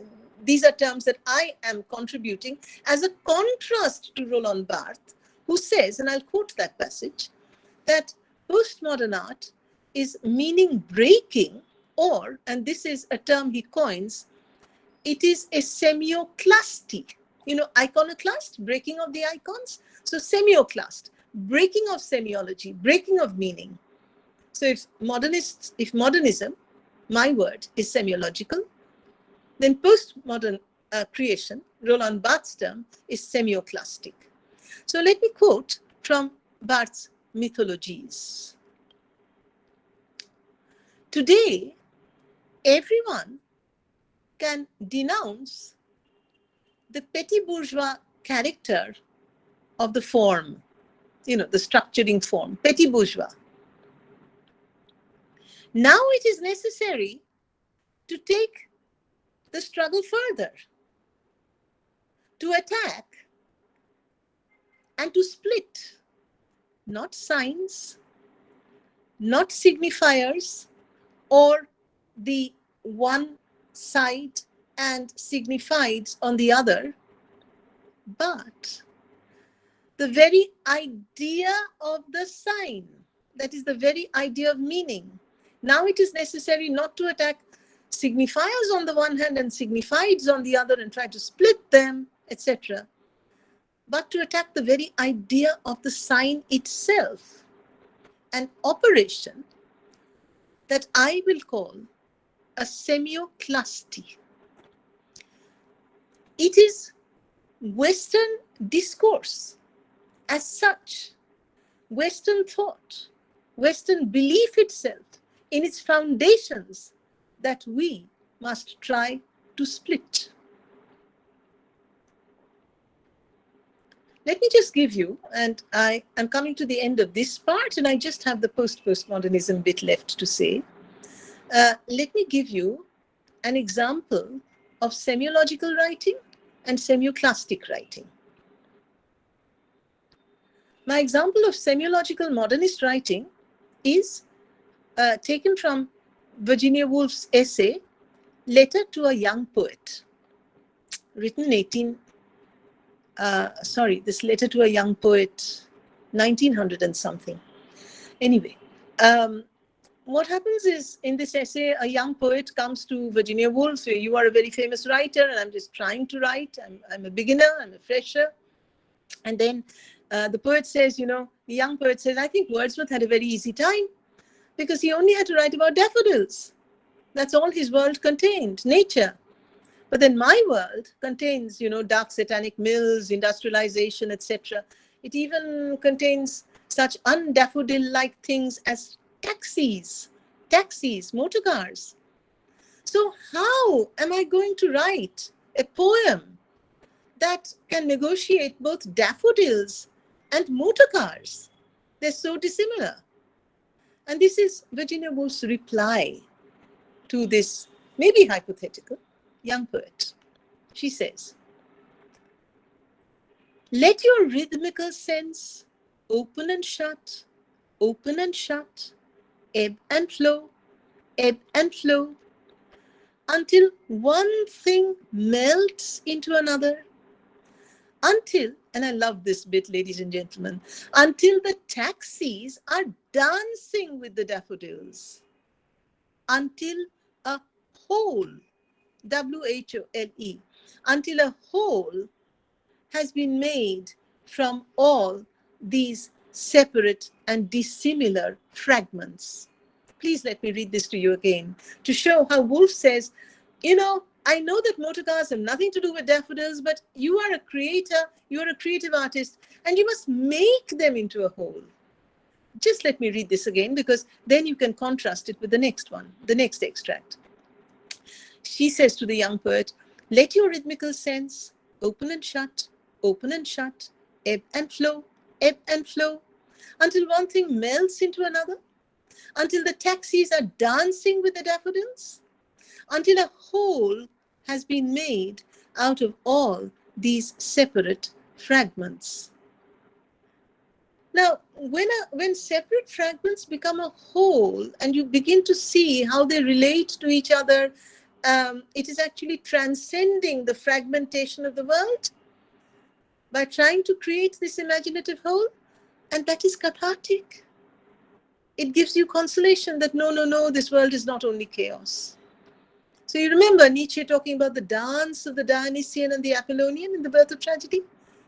These are terms that I am contributing as a contrast to Roland Barthes, who says, and I'll quote that passage, that postmodern art is meaning breaking, or, and this is a term he coins, it is a semioclasty. You know, iconoclast, breaking of the icons. So semioclast, breaking of semiology, breaking of meaning. So if modernism, my word, is semiological, then postmodern creation, Roland Barthes' term, is semioclastic. So let me quote from Barthes' Mythologies. Today, everyone can denounce the petty bourgeois character of the form, you know, the structuring form, petty bourgeois. Now it is necessary to take the struggle further, to attack and to split, not signs, not signifiers, or the one side and signified on the other, but the very idea of the sign, that is the very idea of meaning. Now it is necessary not to attack signifiers on the one hand and signifieds on the other and try to split them, etc., but to attack the very idea of the sign itself, an operation that I will call a semioclasty. It is Western discourse as such, Western thought, Western belief itself in its foundations that we must try to split. Let me just give you, and I am coming to the end of this part, and I just have the postmodernism bit left to say. Let me give you an example of semiological writing and semioclastic writing. My example of semiological modernist writing is taken from Virginia Woolf's essay, Letter to a Young Poet, written this Letter to a Young Poet, 1900 and something. Anyway, what happens is, in this essay, a young poet comes to Virginia Woolf, so you are a very famous writer, and I'm just trying to write. I'm a beginner, I'm a fresher. And then the poet says, you know, the young poet says, I think Wordsworth had a very easy time because he only had to write about daffodils. That's all his world contained, nature. But then my world contains, you know, dark satanic mills, industrialization, etc. It even contains such undaffodil-like things as taxis, motor cars. So how am I going to write a poem that can negotiate both daffodils and motor cars? They're so dissimilar. And this is Virginia Woolf's reply to this maybe hypothetical young poet. She says, let your rhythmical sense open and shut, ebb and flow, until one thing melts into another, until, and I love this bit, ladies and gentlemen, until the taxis are dancing with the daffodils, until a whole, W-H-O-L-E, until a whole has been made from all these separate and dissimilar fragments. Please let me read this to you again to show how Woolf says, you know, I know that motor cars have nothing to do with daffodils, but you are a creator, you are a creative artist, and you must make them into a whole. Just let me read this again, because then you can contrast it with the next one, the next extract. She says to the young poet, let your rhythmical sense open and shut, ebb and flow, until one thing melts into another, until the taxis are dancing with the daffodils, until a whole has been made out of all these separate fragments. Now, when separate fragments become a whole and you begin to see how they relate to each other, it is actually transcending the fragmentation of the world by trying to create this imaginative whole, and that is cathartic. It gives you consolation that no, this world is not only chaos. So you remember Nietzsche talking about the dance of the Dionysian and the Apollonian in The Birth of Tragedy?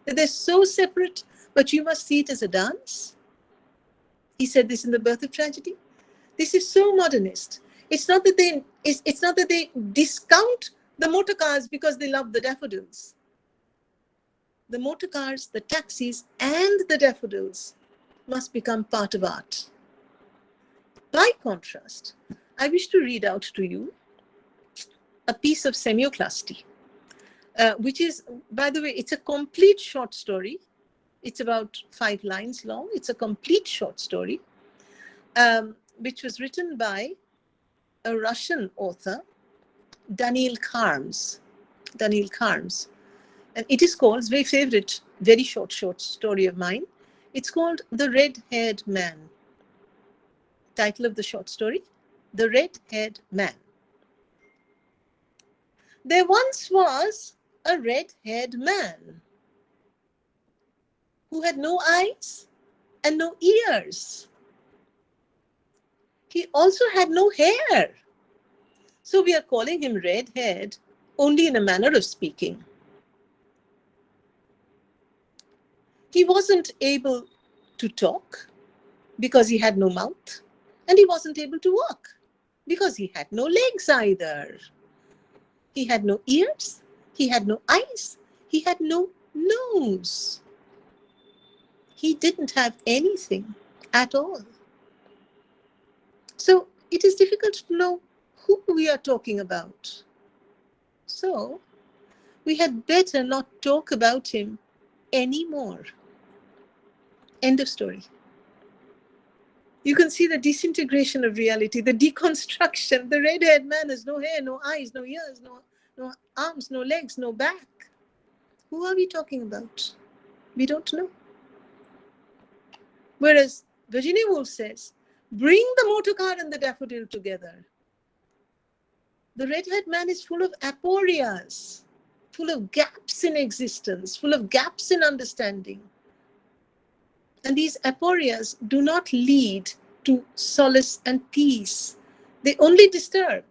That they're so separate, but you must see it as a dance. He said this in The Birth of Tragedy. This is so modernist. It's not that they discount the motor cars because they love the daffodils. The motor cars, the taxis, and the daffodils must become part of art. By contrast, I wish to read out to you a piece of semioclasty, which is, by the way, it's a complete short story. It's about 5 lines long. It's a complete short story, which was written by a Russian author, Daniil Karms. And it is called, it's a very favorite, very short story of mine. It's called The Red-Haired Man. Title of the short story, The Red-Haired Man. There once was a red-haired man who had no eyes and no ears. He also had no hair. So we are calling him red-haired only in a manner of speaking. He wasn't able to talk because he had no mouth, and he wasn't able to walk because he had no legs either. He had no ears, he had no eyes, he had no nose. He didn't have anything at all. So it is difficult to know who we are talking about. So we had better not talk about him anymore. End of story. You can see the disintegration of reality, the deconstruction. The red-haired man has no hair, no eyes, no ears, no arms, no legs, no back. Who are we talking about? We don't know. Whereas Virginia Woolf says, bring the motor car and the daffodil together. The red-haired man is full of aporias, full of gaps in existence, full of gaps in understanding. And these aporias do not lead to solace and peace. They only disturb.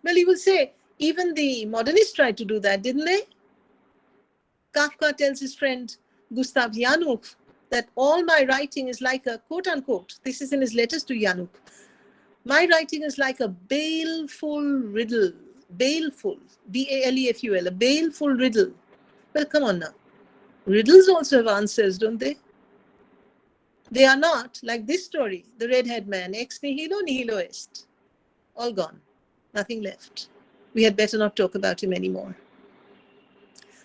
Well, you will say, even the modernists tried to do that, didn't they? Kafka tells his friend Gustav Januk that all my writing is like a, quote unquote, this is in his letters to Januk, my writing is like a baleful riddle. Baleful, B-A-L-E-F-U-L, a baleful riddle. Well, come on now. Riddles also have answers, don't they? They are not like this story, the red-haired man, ex nihilo nihilo est. All gone, nothing left. We had better not talk about him anymore.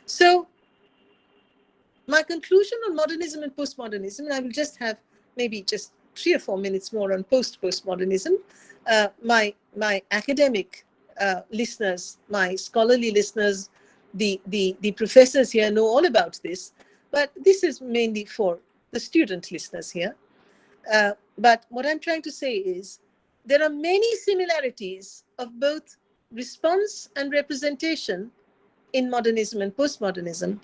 So, my conclusion on modernism and postmodernism, and I will just have maybe just 3 or 4 minutes more on postmodernism. My academic listeners, my scholarly listeners, the professors here know all about this, but this is mainly for the student listeners here. But what I'm trying to say is there are many similarities of both response and representation in modernism and postmodernism.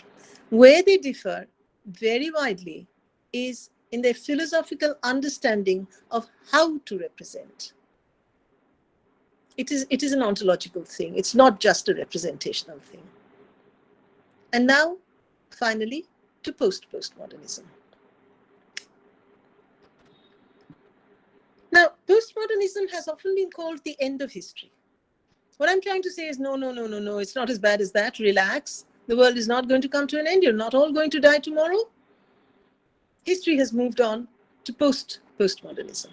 Where they differ very widely is in their philosophical understanding of how to represent. It is an ontological thing. It's not just a representational thing. And now, finally, to postmodernism. Now, postmodernism has often been called the end of history. What I'm trying to say is no, it's not as bad as that. Relax. The world is not going to come to an end. You're not all going to die tomorrow. History has moved on to postmodernism.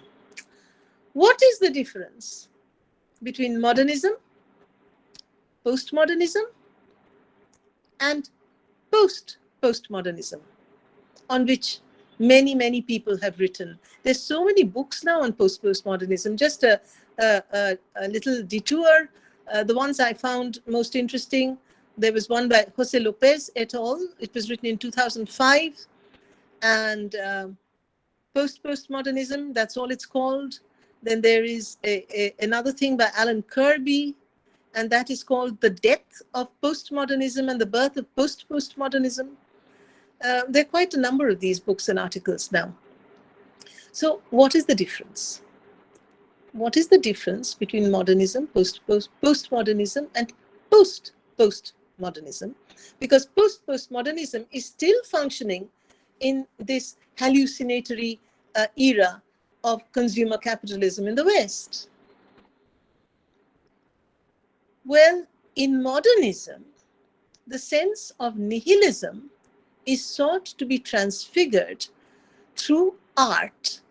What is the difference between modernism, postmodernism, and postmodernism, on which many people have written. There's so many books now on postmodernism. Just a little detour. The ones I found most interesting, there was one by Jose Lopez et al. It was written in 2005, and postmodernism, that's all it's called. Then there is another thing by Alan Kirby, and that is called The Death of Postmodernism and the Birth of Postmodernism. There are quite a number of these books and articles now. So what is the difference? What is the difference between modernism, postmodernism, and postmodernism? Because postmodernism is still functioning in this hallucinatory era of consumer capitalism in the West. Well, in modernism, the sense of nihilism is sought to be transfigured through art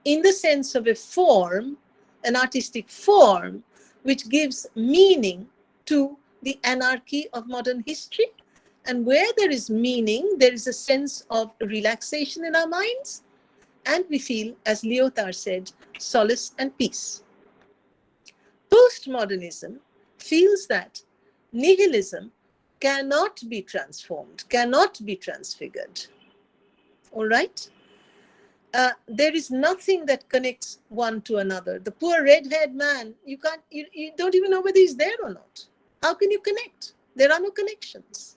in the sense of a form, an artistic form, which gives meaning to the anarchy of modern history. And where there is meaning, there is a sense of relaxation in our minds, and we feel, as Lyotard said, solace and peace. Postmodernism feels that nihilism cannot be transformed, cannot be transfigured. All right? There is nothing that connects one to another. The poor red-haired man, you don't even know whether he's there or not. How can you connect? There are no connections.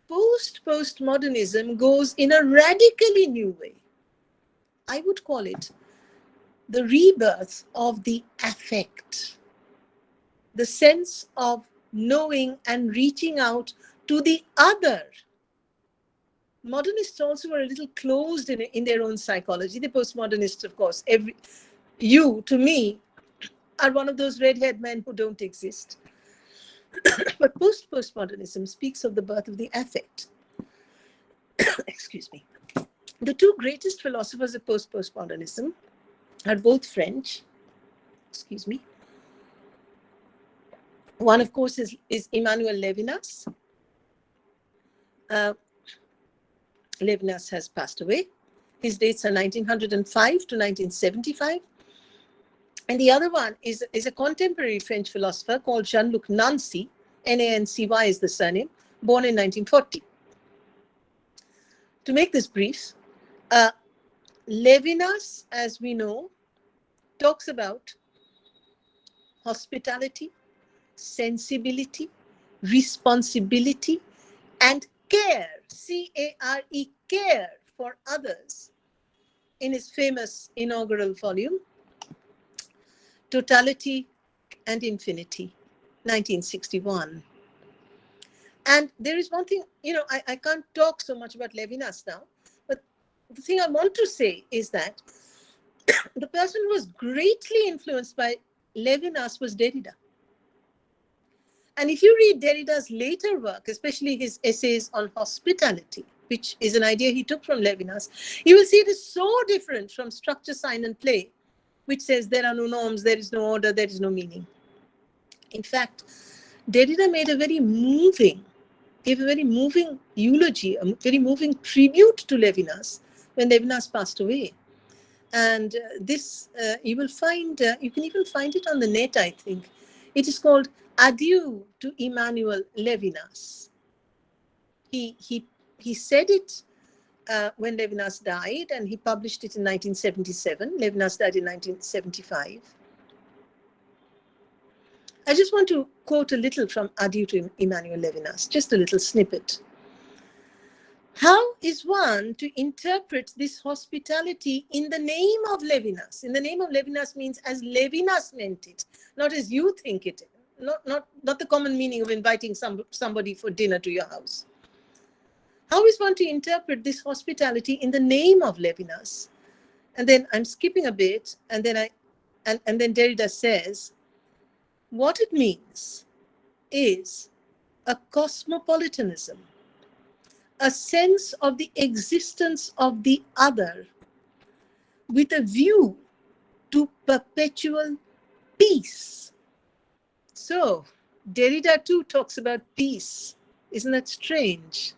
Postmodernism goes in a radically new way. I would call it the rebirth of the affect, the sense of knowing and reaching out to the other. Modernists also were a little closed in their own psychology. The postmodernists, of course, you, to me, are one of those red-haired men who don't exist. But postmodernism speaks of the birth of the affect. Excuse me. The two greatest philosophers of postmodernism are both French. Excuse me. One, of course, is Emmanuel Levinas. Levinas has passed away. His dates are 1905 to 1975. And the other one is a contemporary French philosopher called Jean-Luc Nancy, Nancy is the surname, born in 1940. To make this brief, Levinas, as we know, talks about hospitality, sensibility, responsibility, and care, C-A-R-E, care for others, in his famous inaugural volume, Totality and Infinity, 1961. And there is one thing, I can't talk so much about Levinas now, but the thing I want to say is that the person who was greatly influenced by Levinas was Derrida. And if you read Derrida's later work, especially his essays on hospitality, which is an idea he took from Levinas, you will see it is so different from Structure, Sign, and Play, which says there are no norms, there is no order, there is no meaning. In fact, Derrida made gave a very moving eulogy, a very moving tribute to Levinas when Levinas passed away. And this, you can even find it on the net, I think. It is called Adieu to Emmanuel Levinas. He said it when Levinas died, and he published it in 1977. Levinas died in 1975. I just want to quote a little from Adieu to Emmanuel Levinas, just a little snippet. How is one to interpret this hospitality in the name of Levinas? In the name of Levinas means as Levinas meant it, not as you think it. Not the common meaning of inviting somebody for dinner to your house. How is one to interpret this hospitality in the name of Levinas? And then I'm skipping a bit, and then Derrida says, what it means is a cosmopolitanism, a sense of the existence of the other with a view to perpetual peace. So Derrida too talks about peace. Isn't that strange?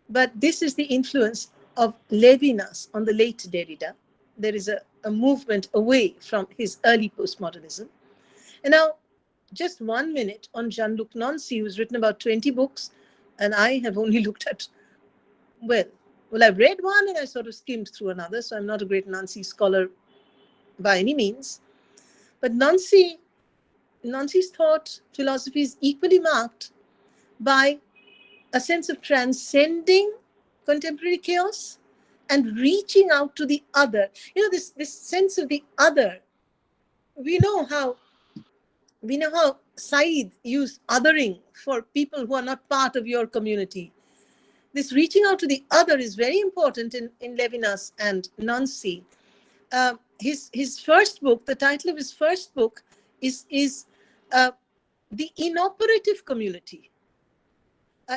But this is the influence of Levinas on the late Derrida. There is a movement away from his early postmodernism. And now, just 1 minute on Jean-Luc Nancy, who's written about 20 books, and I have only looked at, well, I've read one and I sort of skimmed through another, so I'm not a great Nancy scholar by any means. But Nancy's thought philosophy is equally marked by a sense of transcending contemporary chaos and reaching out to the other. You know, this sense of the other. We know how Said used othering for people who are not part of your community. This reaching out to the other is very important in Levinas and Nancy. His first book, the title of his first book is The Inoperative Community.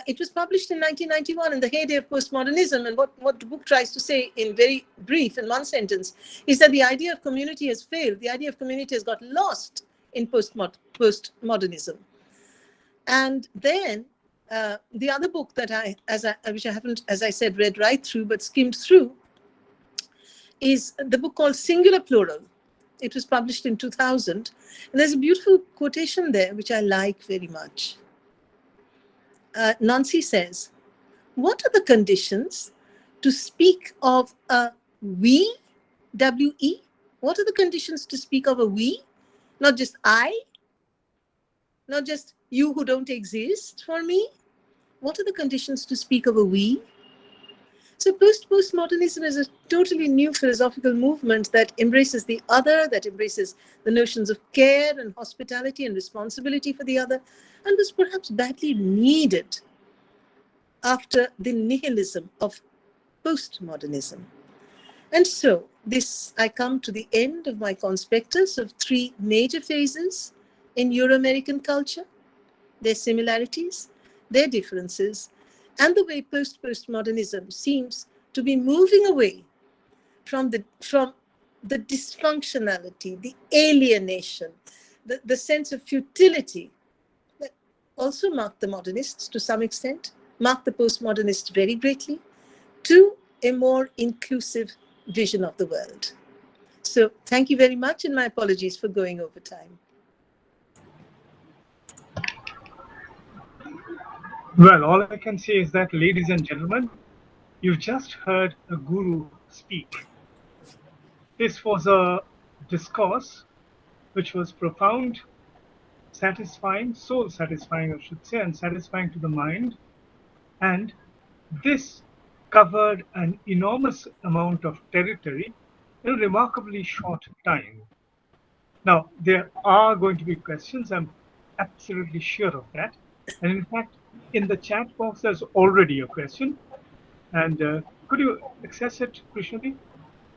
It was published in 1991 in the heyday of postmodernism. And what the book tries to say in very brief, in one sentence, is that the idea of community has failed. The idea of community has got lost in postmodernism. And then the other book that which I haven't, as I said, read right through, but skimmed through, is the book called Singular Plural. It was published in 2000. And there's a beautiful quotation there, which I like very much. Nancy says, what are the conditions to speak of a we, W-E? What are the conditions to speak of a we? Not just I, not just you who don't exist for me. What are the conditions to speak of a we? So postmodernism is a totally new philosophical movement that embraces the other, that embraces the notions of care and hospitality and responsibility for the other, and was perhaps badly needed after the nihilism of postmodernism. And so I come to the end of my conspectus of 3 major phases in Euro-American culture, their similarities, their differences, and the way postmodernism seems to be moving away from the dysfunctionality, the alienation, the sense of futility that also marked the modernists to some extent, marked the postmodernists very greatly, to a more inclusive vision of the world. So thank you very much, and my apologies for going over time. Well, all I can say is that, ladies and gentlemen, you've just heard a guru speak. This was a discourse which was profound, satisfying, soul satisfying, I should say, and satisfying to the mind. And this covered an enormous amount of territory in a remarkably short time. Now, there are going to be questions, I'm absolutely sure of that. And in fact, in the chat box, there's already a question. And could you access it, KRISHNA?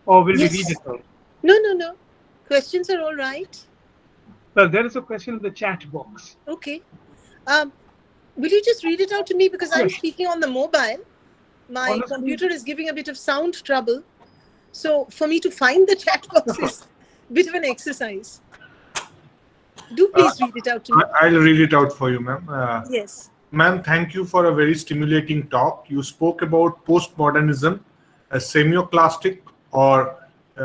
Or will we read it out? No. Questions are all right. Well, there is a question in the chat box. Okay. Will you just read it out to me? Because I'm speaking on the mobile. My computer is giving a bit of sound trouble. So for me to find the chat box is a bit of an exercise. Do please read it out to me. I'll read it out for you, ma'am. Yes. Ma'am, thank you for a very stimulating talk. You spoke about postmodernism as semioclastic or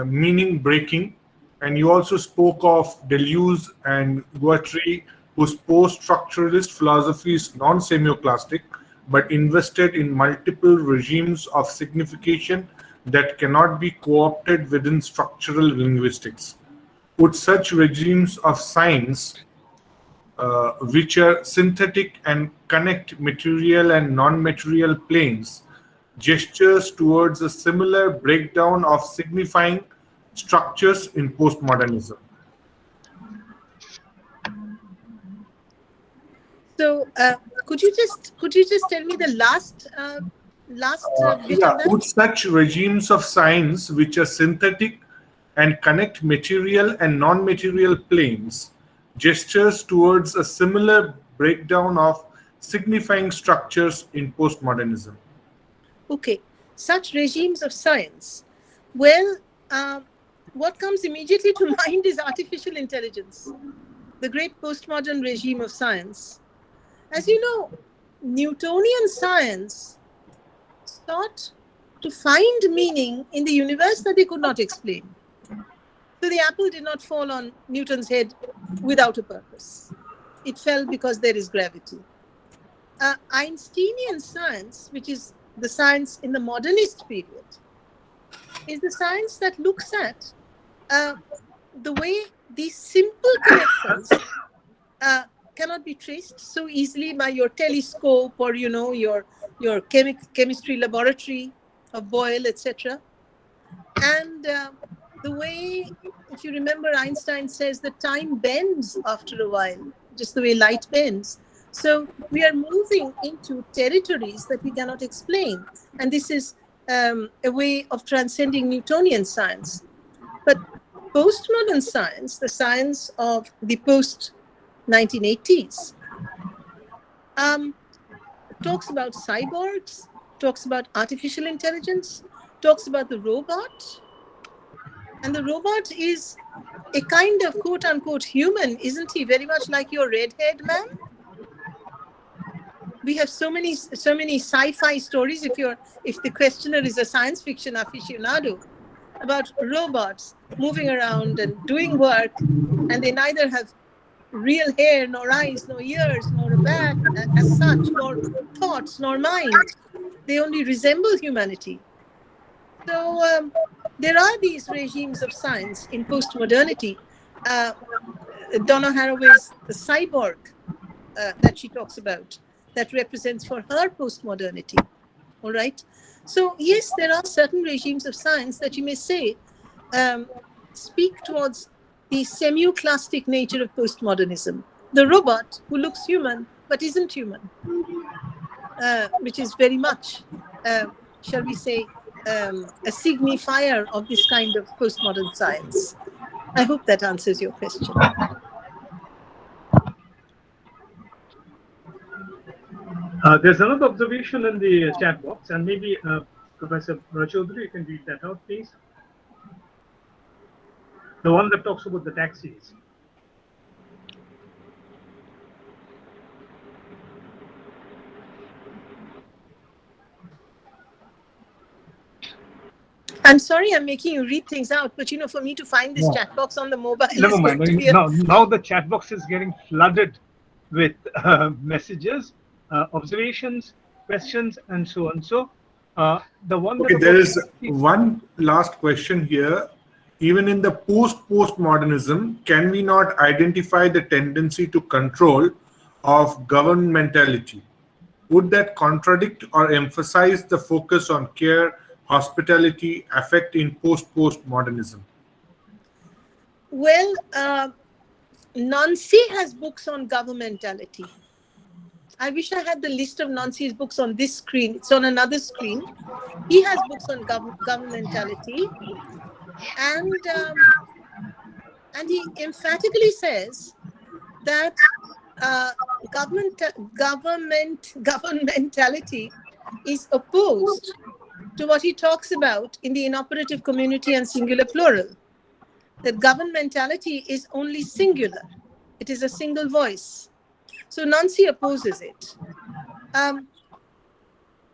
meaning breaking, and you also spoke of Deleuze and Guattari, whose post-structuralist philosophy is non-semioclastic but invested in multiple regimes of signification that cannot be co-opted within structural linguistics. Would such regimes of science, which are synthetic and connect material and non-material planes, gestures towards a similar breakdown of signifying structures in postmodernism? So, could you just tell me the last bit of that? Would such regimes of science, which are synthetic and connect material and non-material planes, gestures towards a similar breakdown of signifying structures in postmodernism? Okay, such regimes of science. Well, what comes immediately to mind is artificial intelligence, the great postmodern regime of science. As you know, Newtonian science sought to find meaning in the universe that they could not explain. So the apple did not fall on Newton's head without a purpose. It fell because there is gravity. Einsteinian science, which is the science in the modernist period, is the science that looks at the way these simple connections cannot be traced so easily by your telescope or your chemistry laboratory of Boyle, etc. And the way, if you remember, Einstein says that time bends after a while, just the way light bends. So we are moving into territories that we cannot explain. And this is a way of transcending Newtonian science. But postmodern science, the science of the post-1980s, talks about cyborgs, talks about artificial intelligence, talks about the robot. And the robot is a kind of quote-unquote human, isn't he? Very much like your redhead man. We have so many sci-fi stories, if the questioner is a science fiction aficionado, about robots moving around and doing work, and they neither have real hair, nor eyes, nor ears, nor a back as such, nor thoughts, nor mind. They only resemble humanity. So there are these regimes of science in postmodernity. Donna Haraway's The Cyborg that she talks about, that represents for her postmodernity. All right. So yes, there are certain regimes of science that you may say speak towards the semioclastic nature of postmodernism. The robot who looks human but isn't human, which is very much, shall we say, a signifier of this kind of postmodern science. I hope that answers your question. There's another observation in the chat box, and maybe Professor Rachaudhuri, you can read that out, please. The one that talks about the taxis. I'm sorry I'm making you read things out, but for me to find this chat box on the mobile Never is mind. going to be Now the chat box is getting flooded with messages, observations, questions, and so on. So the one okay, there is one last question here. Even in the postmodernism, can we not identify the tendency to control of governmentality? Would that contradict or emphasize the focus on care, hospitality, affect in postmodernism? Well, Nancy has books on governmentality. I wish I had the list of Nancy's books on this screen. It's on another screen. He has books on governmentality. And he emphatically says that governmentality is opposed to what he talks about in the inoperative community and singular plural. That governmentality is only singular. It is a single voice. So Nancy opposes it.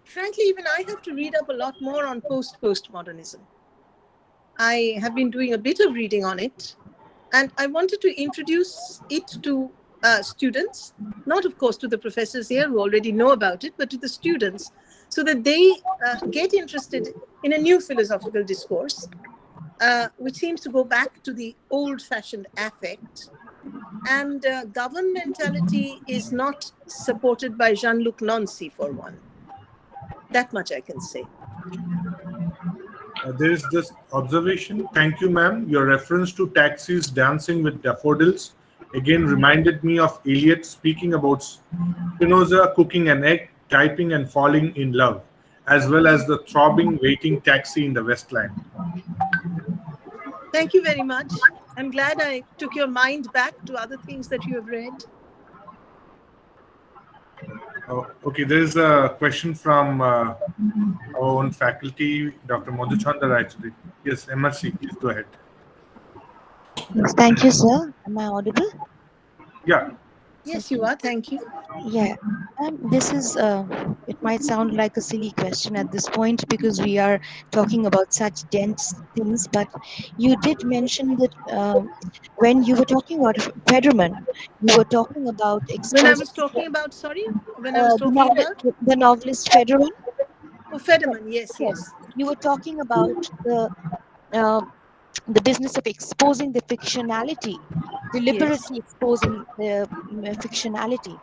Frankly, even I have to read up a lot more on postmodernism. I have been doing a bit of reading on it, and I wanted to introduce it to students, not of course to the professors here who already know about it, but to the students, so that they get interested in a new philosophical discourse, which seems to go back to the old-fashioned affect. And governmentality is not supported by Jean-Luc Nancy, for one. That much I can say. There is this observation. Thank you, ma'am. Your reference to taxis dancing with daffodils again reminded me of Eliot speaking about Spinoza cooking an egg, typing and falling in love, as well as the throbbing waiting taxi in the Westland. Thank you very much. I'm glad I took your mind back to other things that you have read. Oh, okay, there is a question from our own faculty, Dr. Madhuchandra, actually. Yes, MRC, please go ahead. Yes, thank you, sir. Am I audible? Yeah. Yes, you are. Thank you. Yeah, this is, it might sound like a silly question at this point because we are talking about such dense things, but you did mention that when you were talking about Federman, you were talking about When I exposing was talking about, sorry, when I was talking about, the novelist Federman. oh, Federman, yes, Yes, yes, you were talking about uh, the business of exposing the fictionality, yes. deliberately exposing the fictionality.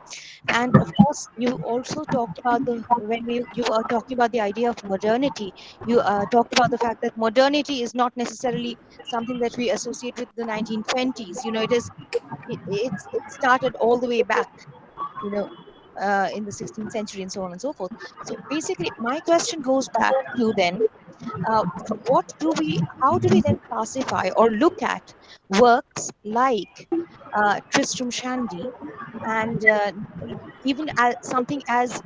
And of course, you also talked about you are talking about the idea of modernity. You talked about the fact that modernity is not necessarily something that we associate with the 1920s. You know, it started all the way back. You know. In the 16th century and so on and so forth. So basically, my question goes back to then how do we then classify or look at works like Tristram Shandy and even as something as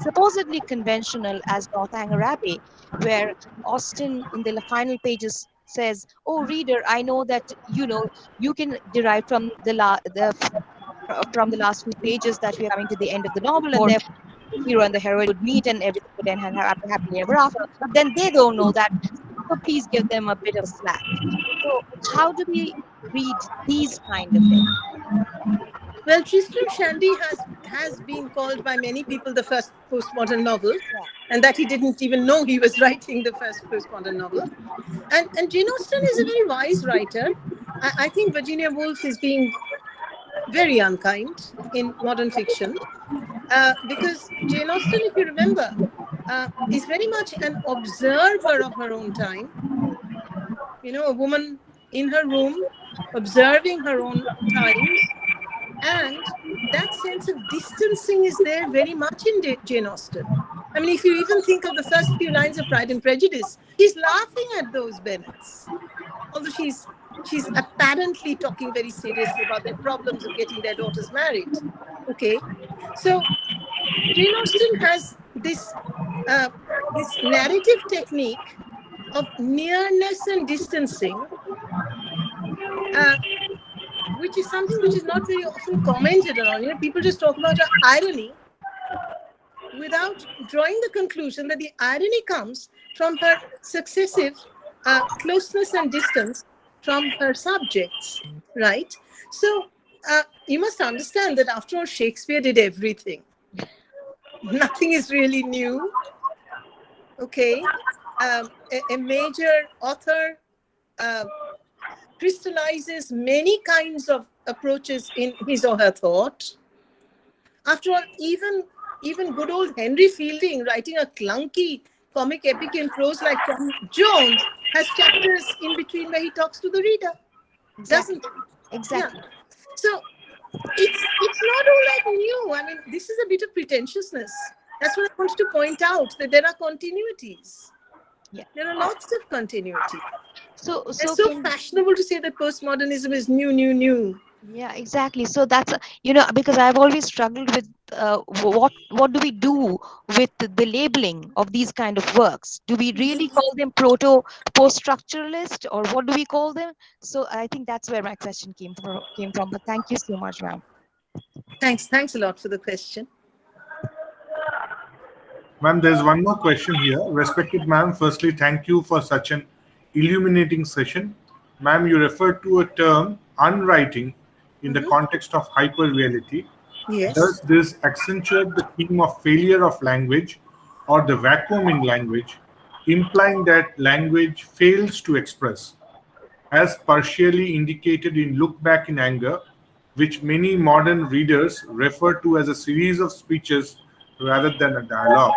supposedly conventional as Northanger Abbey, where Austen in the final pages says, "Oh, reader, I know that you can derive from from the last few pages that we are coming to the end of the novel, and therefore the hero and the heroine would meet and everything would end happily ever after." But then they don't know that, so please give them a bit of slack. So how do we read these kind of things? Well, Tristram Shandy has been called by many people the first postmodern novel, Yeah. and that he didn't even know he was writing the first postmodern novel. And Jane Austen is a very wise writer. I think Virginia Woolf is being very unkind in modern fiction because Jane Austen, if you remember, is very much an observer of her own time. You know, a woman in her room observing her own times, and that sense of distancing is there very much in Jane Austen. I mean, if you even think of the first few lines of Pride and Prejudice, she's laughing at those Bennets, although she's apparently talking very seriously about their problems of getting their daughters married. Okay, so Jane Austen has this narrative technique of nearness and distancing, uh, which is something which is not very often commented on. You know, people just talk about her irony without drawing the conclusion that the irony comes from her successive closeness and distance from her subjects, right? So you must understand that after all, Shakespeare did everything. Nothing is really new. Okay, a major author crystallizes many kinds of approaches in his or her thought. After all, even good old Henry Fielding, writing a clunky comic epic in prose like Tom Jones, has chapters in between where he talks to the reader, Exactly. doesn't he? Yeah. Exactly. So it's not all that new. I mean, this is a bit of pretentiousness. That's what I wanted to point out, that there are continuities. Yeah. There are lots of continuity. So It's so fashionable to say that postmodernism is new. yeah, exactly. So that's because I've always struggled with what do we do with the labeling of these kind of works? Do we really call them post-structuralist, or what do we call them? So I think that's where my question came from. But thank you so much, ma'am. Thanks a lot for the question. Ma'am, there's one more question here. Respected ma'am, firstly, thank you for such an illuminating session. Ma'am, you referred to a term, unwriting, in the context of hyperreality. Does Yes. this accentuate the theme of failure of language or the vacuum in language, implying that language fails to express, as partially indicated in Look Back in Anger, which many modern readers refer to as a series of speeches rather than a dialogue,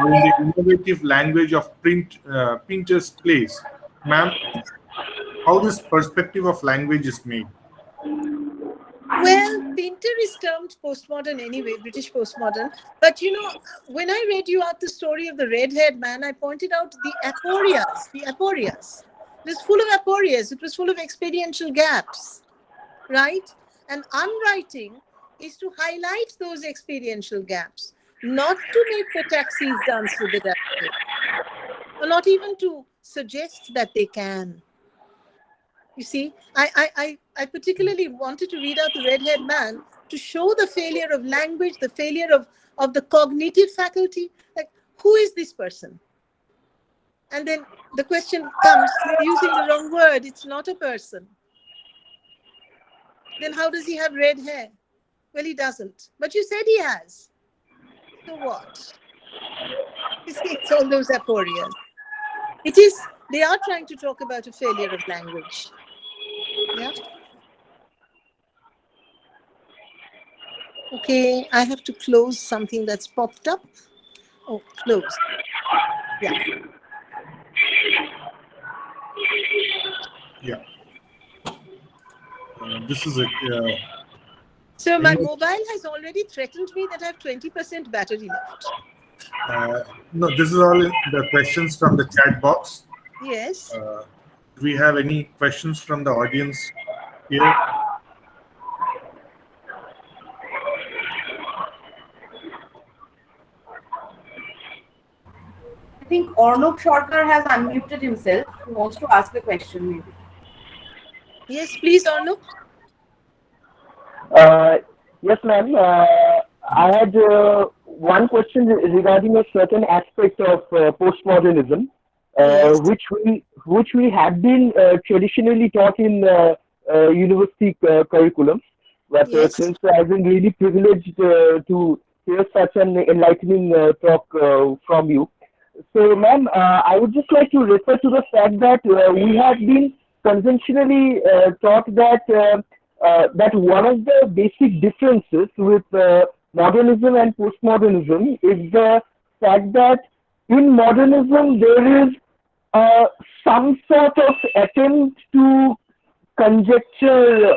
or in the innovative language of Pinter's plays? Ma'am, how this perspective of language is made? Well, Pinter is termed postmodern anyway, British postmodern. But you know, when I read you out the story of the red-haired man, I pointed out the aporias. The aporias. It was full of aporias. It was full of experiential gaps, right? And unwriting is to highlight those experiential gaps, not to make the taxis dance with the devil, or not even to suggest that they can. You see, I particularly wanted to read out the red-haired man to show the failure of language, the failure of the cognitive faculty. Like, who is this person? And then the question comes, you're using the wrong word. It's not a person. Then how does he have red hair? Well, he doesn't. But you said he has. So what? You see, it's all those aporias. They are trying to talk about a failure of language. Yeah. Okay, I have to close something that's popped up. Oh, close. Yeah. Yeah. This is it. So my mobile has already threatened me that I have 20% battery left. No, this is all the questions from the chat box. Yes. Do we have any questions from the audience here? I think Arnob Sarkar has unmuted himself. He wants to ask a question, maybe. Yes, please, Arnob. Yes, ma'am. I had one question regarding a certain aspect of postmodernism, Yes. which we have been traditionally taught in university curriculum. But Yes. since I've been really privileged to hear such an enlightening talk from you, so ma'am, I would just like to refer to the fact that we have been conventionally taught that that one of the basic differences with modernism and postmodernism is the fact that in modernism there is some sort of attempt to conjecture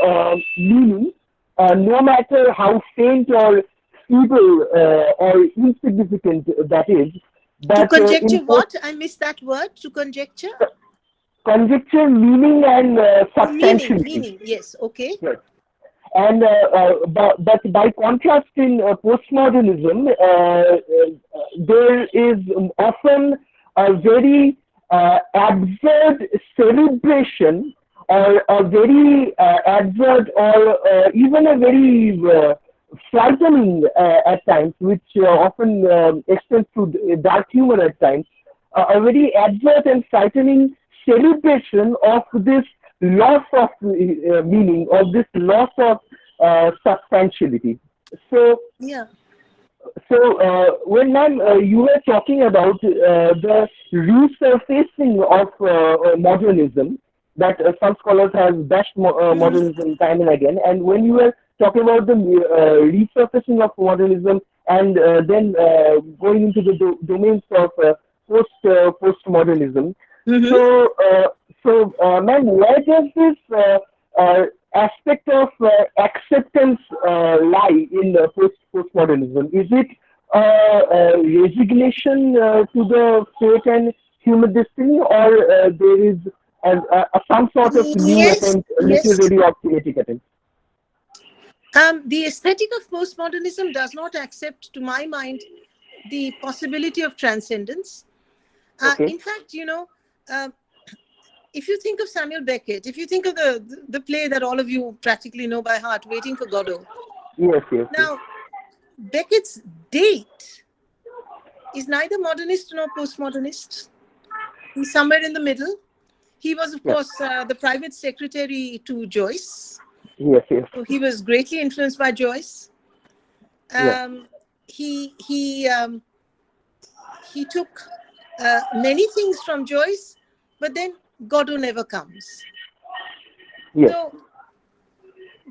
meaning, no matter how faint or feeble or insignificant that is. To conjecture what? I missed that word. To conjecture? Conjecture meaning and substantiality. Meaning, yes, okay. Yes. And but by contrast, in postmodernism, there is often a very absurd celebration, or a very absurd, or even a very frightening at times, which often extends to dark humor at times, a very absurd and frightening celebration of this loss of meaning, of this loss of substantiality. So, yeah. So when ma'am, you were talking about the resurfacing of modernism, that some scholars have bashed modernism time and again, and when you were talking about the resurfacing of modernism and then going into the domains of postmodernism, so ma'am, where does this aspect of acceptance lie in postmodernism? Is it resignation to the fate and human destiny, or there is some sort of new attempt, literary or poetic attempt? The aesthetic of postmodernism does not accept, to my mind, the possibility of transcendence. In fact, you know, if you think of Samuel Beckett, if you think of the play that all of you practically know by heart, Waiting for Godot. Yes. Now, Beckett's date is neither modernist nor postmodernist. He's somewhere in the middle. He was, of course, the private secretary to Joyce. Yes. So he was greatly influenced by Joyce. He took many things from Joyce, but then Godot never comes. Yes. So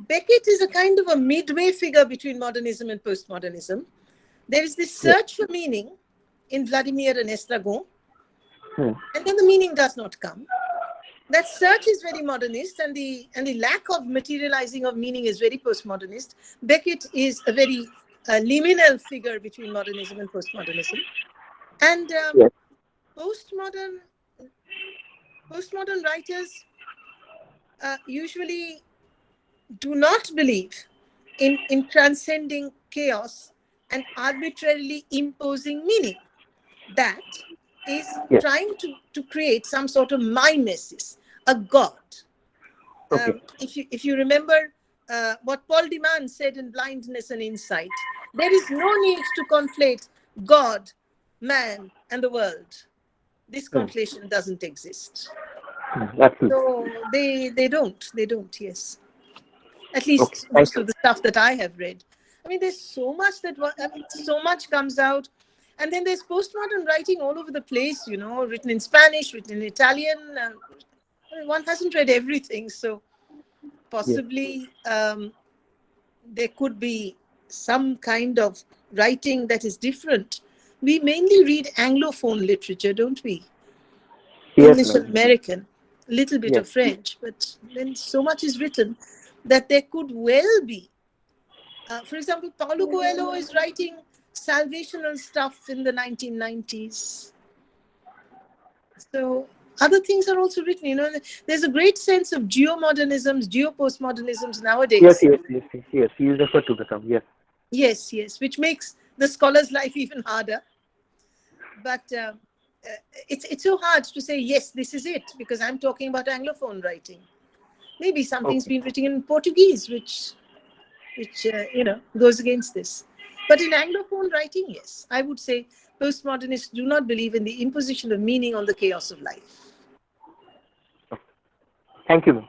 Beckett is a kind of a midway figure between modernism and postmodernism. There is this search for meaning in Vladimir and Estragon, and then the meaning does not come. That search is very modernist, and the lack of materializing of meaning is very postmodernist. Beckett is a very liminal figure between modernism and postmodernism. And postmodern writers usually do not believe in transcending chaos and arbitrarily imposing meaning. That is trying to create some sort of mimesis, a god. Okay. If you remember what Paul Deman said in Blindness and Insight, there is no need to conflate God, man, and the world. This conflation doesn't exist. Absolutely. So they don't, yes. At Okay. least Thank most you. of the stuff that I have read. I mean, there's so much so much comes out. And then there's postmodern writing all over the place, written in Spanish, written in Italian. One hasn't read everything, so possibly there could be some kind of writing that is different. We mainly read Anglophone literature, don't we? Yes, English ma'am. and American, a little bit Yes. of French, but then so much is written that there could well be. For example, Paulo Coelho is writing salvational stuff in the 1990s. So other things are also written. There's a great sense of geomodernisms, geopostmodernisms nowadays. Yes. You refer to the term. Yes. Yes, which makes the scholar's life even harder. But it's so hard to say, yes, this is it, because I'm talking about Anglophone writing. Maybe something's been written in Portuguese, which goes against this. But in Anglophone writing, yes, I would say postmodernists do not believe in the imposition of meaning on the chaos of life. Thank you, ma'am.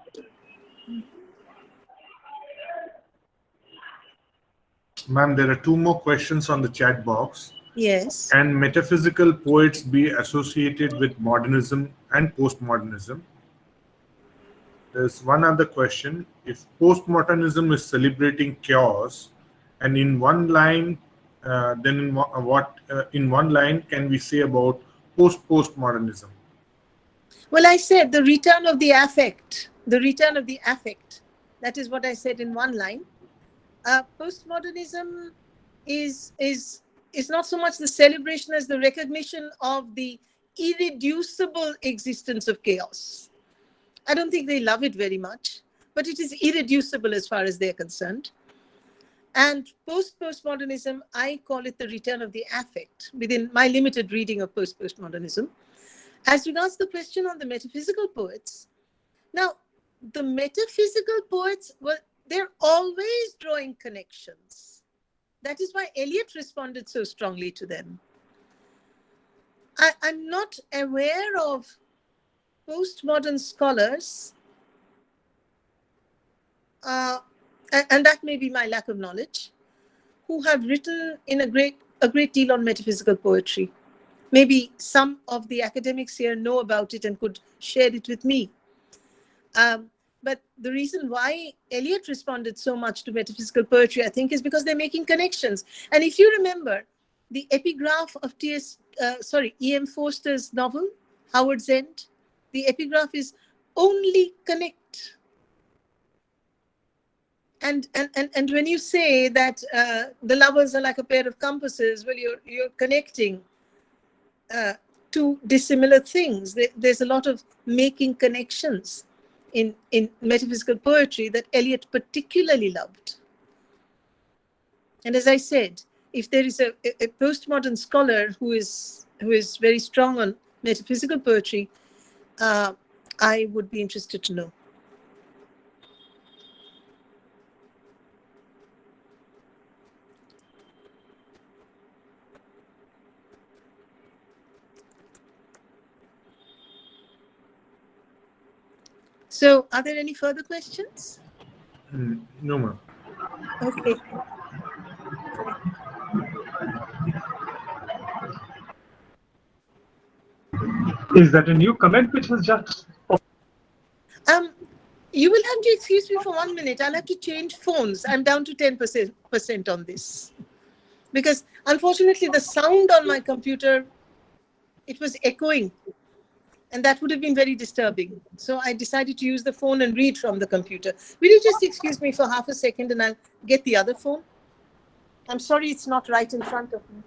Ma'am, there are two more questions on the chat box. Yes. Can metaphysical poets be associated with modernism and postmodernism? There's one other question. If postmodernism is celebrating chaos, and in one line, then what in one line can we say about postmodernism? Well, I said the return of the affect. The return of the affect. That is what I said in one line. Postmodernism is not so much the celebration as the recognition of the irreducible existence of chaos. I don't think they love it very much, but it is irreducible as far as they're concerned. And postmodernism, I call it the return of the affect within my limited reading of postmodernism. As regards the question on the metaphysical poets, now the metaphysical poets, well, they're always drawing connections. That is why Eliot responded so strongly to them. I'm not aware of postmodern scholars, and that may be my lack of knowledge, who have written in a great deal on metaphysical poetry. Maybe some of the academics here know about it and could share it with me. But the reason why Eliot responded so much to metaphysical poetry, I think, is because they're making connections. And if you remember the epigraph of E.M. Forster's novel, Howard's End, the epigraph is only connect. And when you say that the lovers are like a pair of compasses, well, you're connecting two dissimilar things. There's a lot of making connections in metaphysical poetry that Eliot particularly loved. And as I said, if there is a postmodern scholar who is very strong on metaphysical poetry, I would be interested to know. So, are there any further questions? No, ma'am. Okay. Is that a new comment which was just? You will have to excuse me for 1 minute. I'll have to change phones. I'm down to 10% on this. Because unfortunately, the sound on my computer, it was echoing. And that would have been very disturbing. So I decided to use the phone and read from the computer. Will you just excuse me for half a second and I'll get the other phone? I'm sorry it's not right in front of me.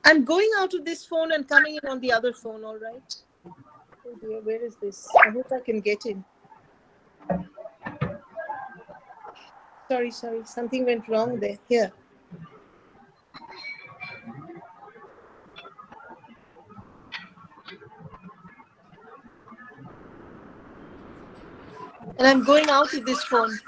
I'm going out of this phone and coming in on the other phone, all right? Oh dear, where is this? I hope I can get in. Sorry, something went wrong there. Here. And I'm going out of this phone.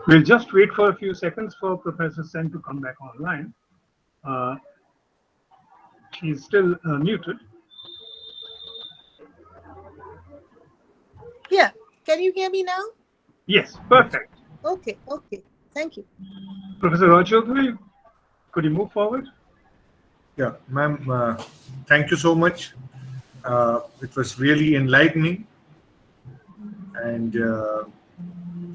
We'll just wait for a few seconds for Professor Sen to come back online. She's still muted. Yeah. Can you hear me now? Yes, perfect. Okay. Thank you. Professor Rajodhuri, could you move forward? Yeah, ma'am, thank you so much. It was really enlightening, and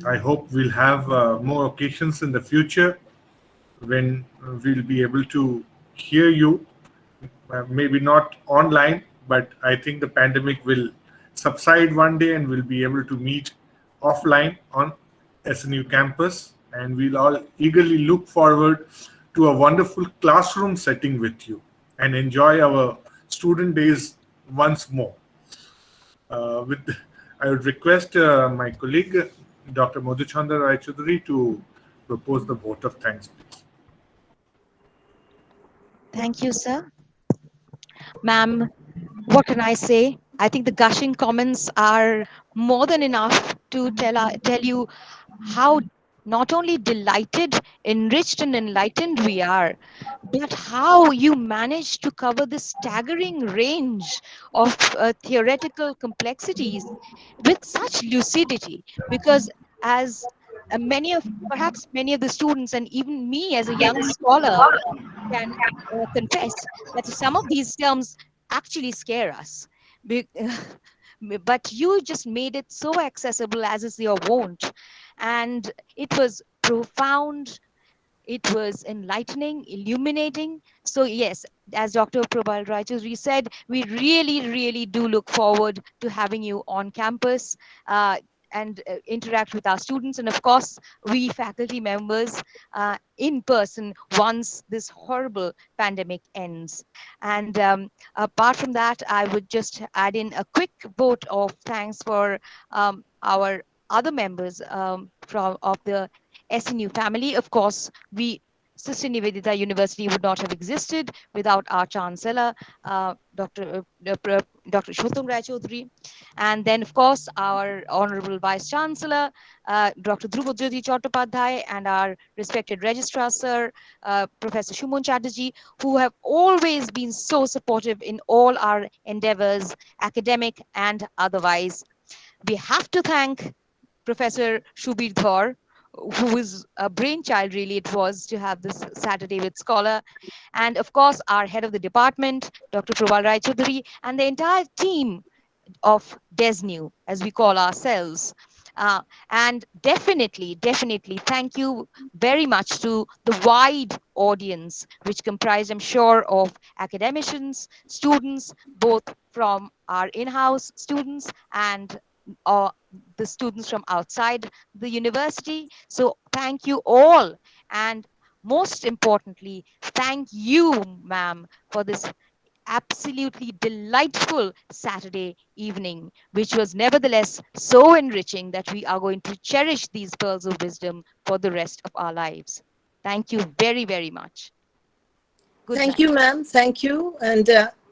I hope we'll have more occasions in the future when we'll be able to hear you. Maybe not online, but I think the pandemic will subside one day and we'll be able to meet offline on SNU campus. And we'll all eagerly look forward to a wonderful classroom setting with you and enjoy our student days once more. I would request my colleague, Dr. Madhuchandra Raichaudhuri, to propose the vote of thanks, please. Thank you, sir. Ma'am, what can I say? I think the gushing comments are more than enough to tell you how not only delighted, enriched, and enlightened we are, but how you managed to cover this staggering range of theoretical complexities with such lucidity. Because as perhaps many of the students, and even me as a young scholar, can confess that some of these terms actually scare us. Be- But you just made it so accessible, as is your wont. And it was profound, it was enlightening, illuminating. So, yes, as Dr. Prabal Raichaudhuri said, we really, really do look forward to having you on campus. And interact with our students, and of course, we faculty members in person once this horrible pandemic ends. And apart from that, I would just add in a quick vote of thanks for our other members of the SNU family. Of course, Sister Nivedita University would not have existed without our Chancellor, Dr. Shottam Raichaudhuri, and then, of course, our Honorable Vice Chancellor, Dr. Dhruva Jyoti Chattopadhyay, and our respected Registrar, Sir, Professor Shumon Chatterjee, who have always been so supportive in all our endeavors, academic and otherwise. We have to thank Professor Shubir Dhar, who is a brainchild, really, it was to have this Saturday with Scholar. And of course, our head of the department, Dr. Prabal Raichaudhuri, and the entire team of DESNU, as we call ourselves. And definitely, thank you very much to the wide audience, which comprised, I'm sure, of academicians, students, both from our in-house students and the students from outside the university. So thank you all. And most importantly, thank you, ma'am, for this absolutely delightful Saturday evening, which was nevertheless so enriching that we are going to cherish these pearls of wisdom for the rest of our lives. Thank you very, very much. Good Thank night. you, ma'am. Thank you. And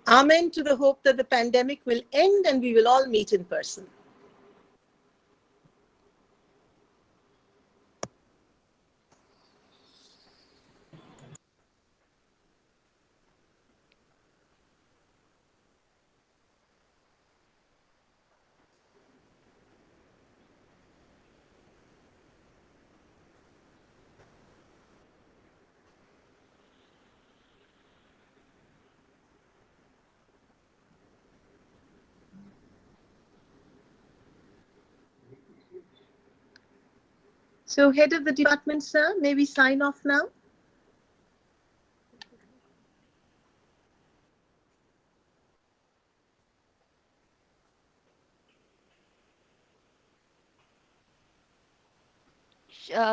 amen to the hope that the pandemic will end and we will all meet in person. So, head of the department, sir, may we sign off now?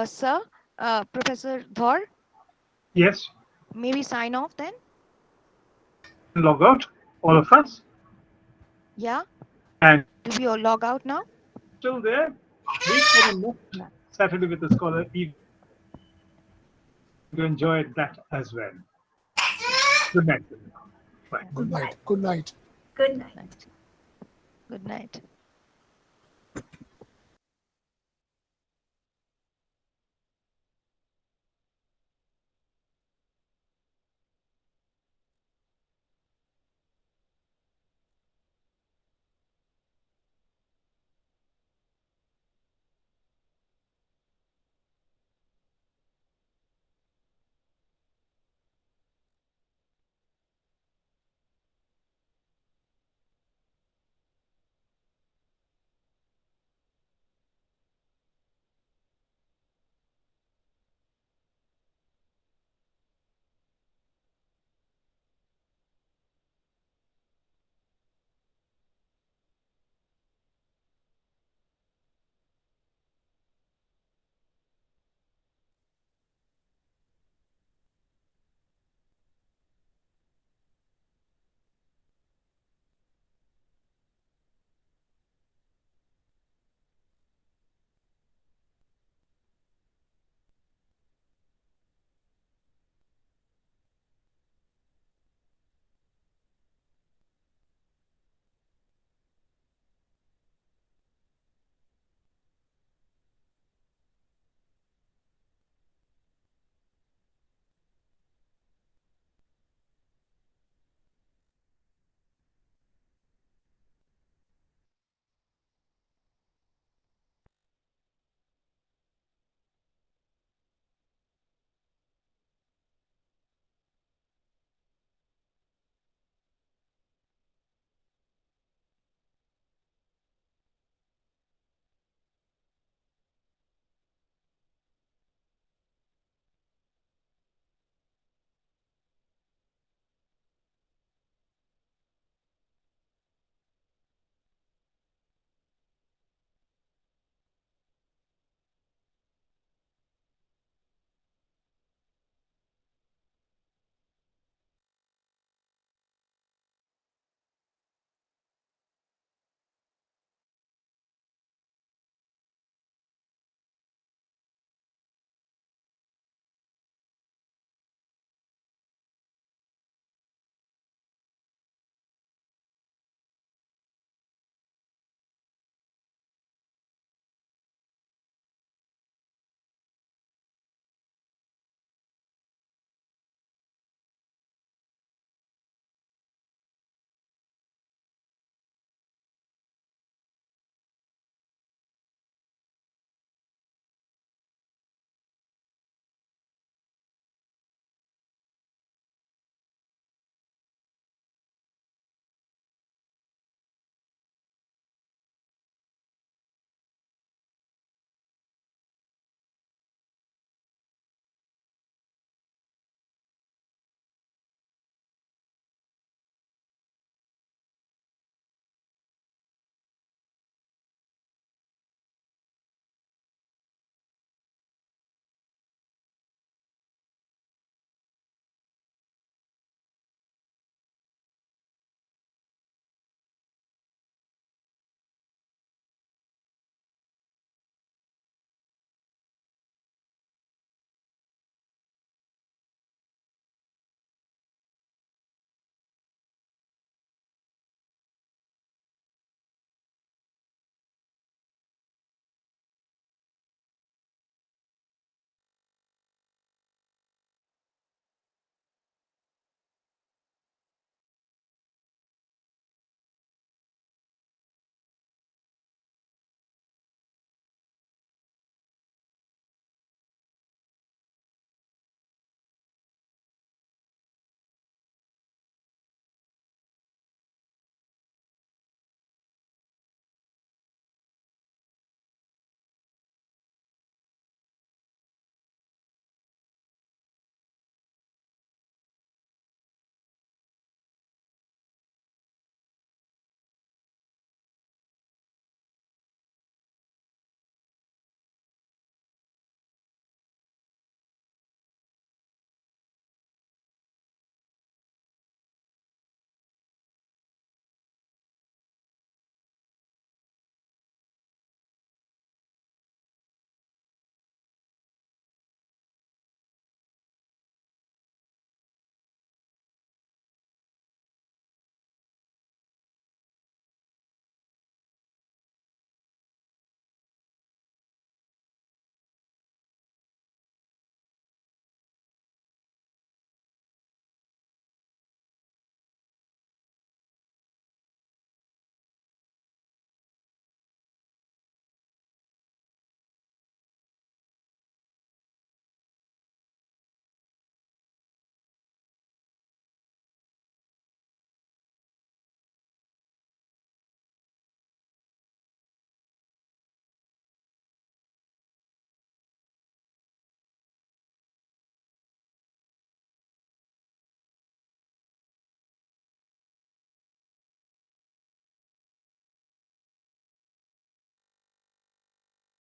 Sir, Professor Dhar, Yes, may we sign off then? log out, all of us. Yeah, And do we all log out now? still there, wait for the next Saturday with the Scholar Eve to enjoy that as well. Good night. Bye. Good night. Good night. Good night. Good night.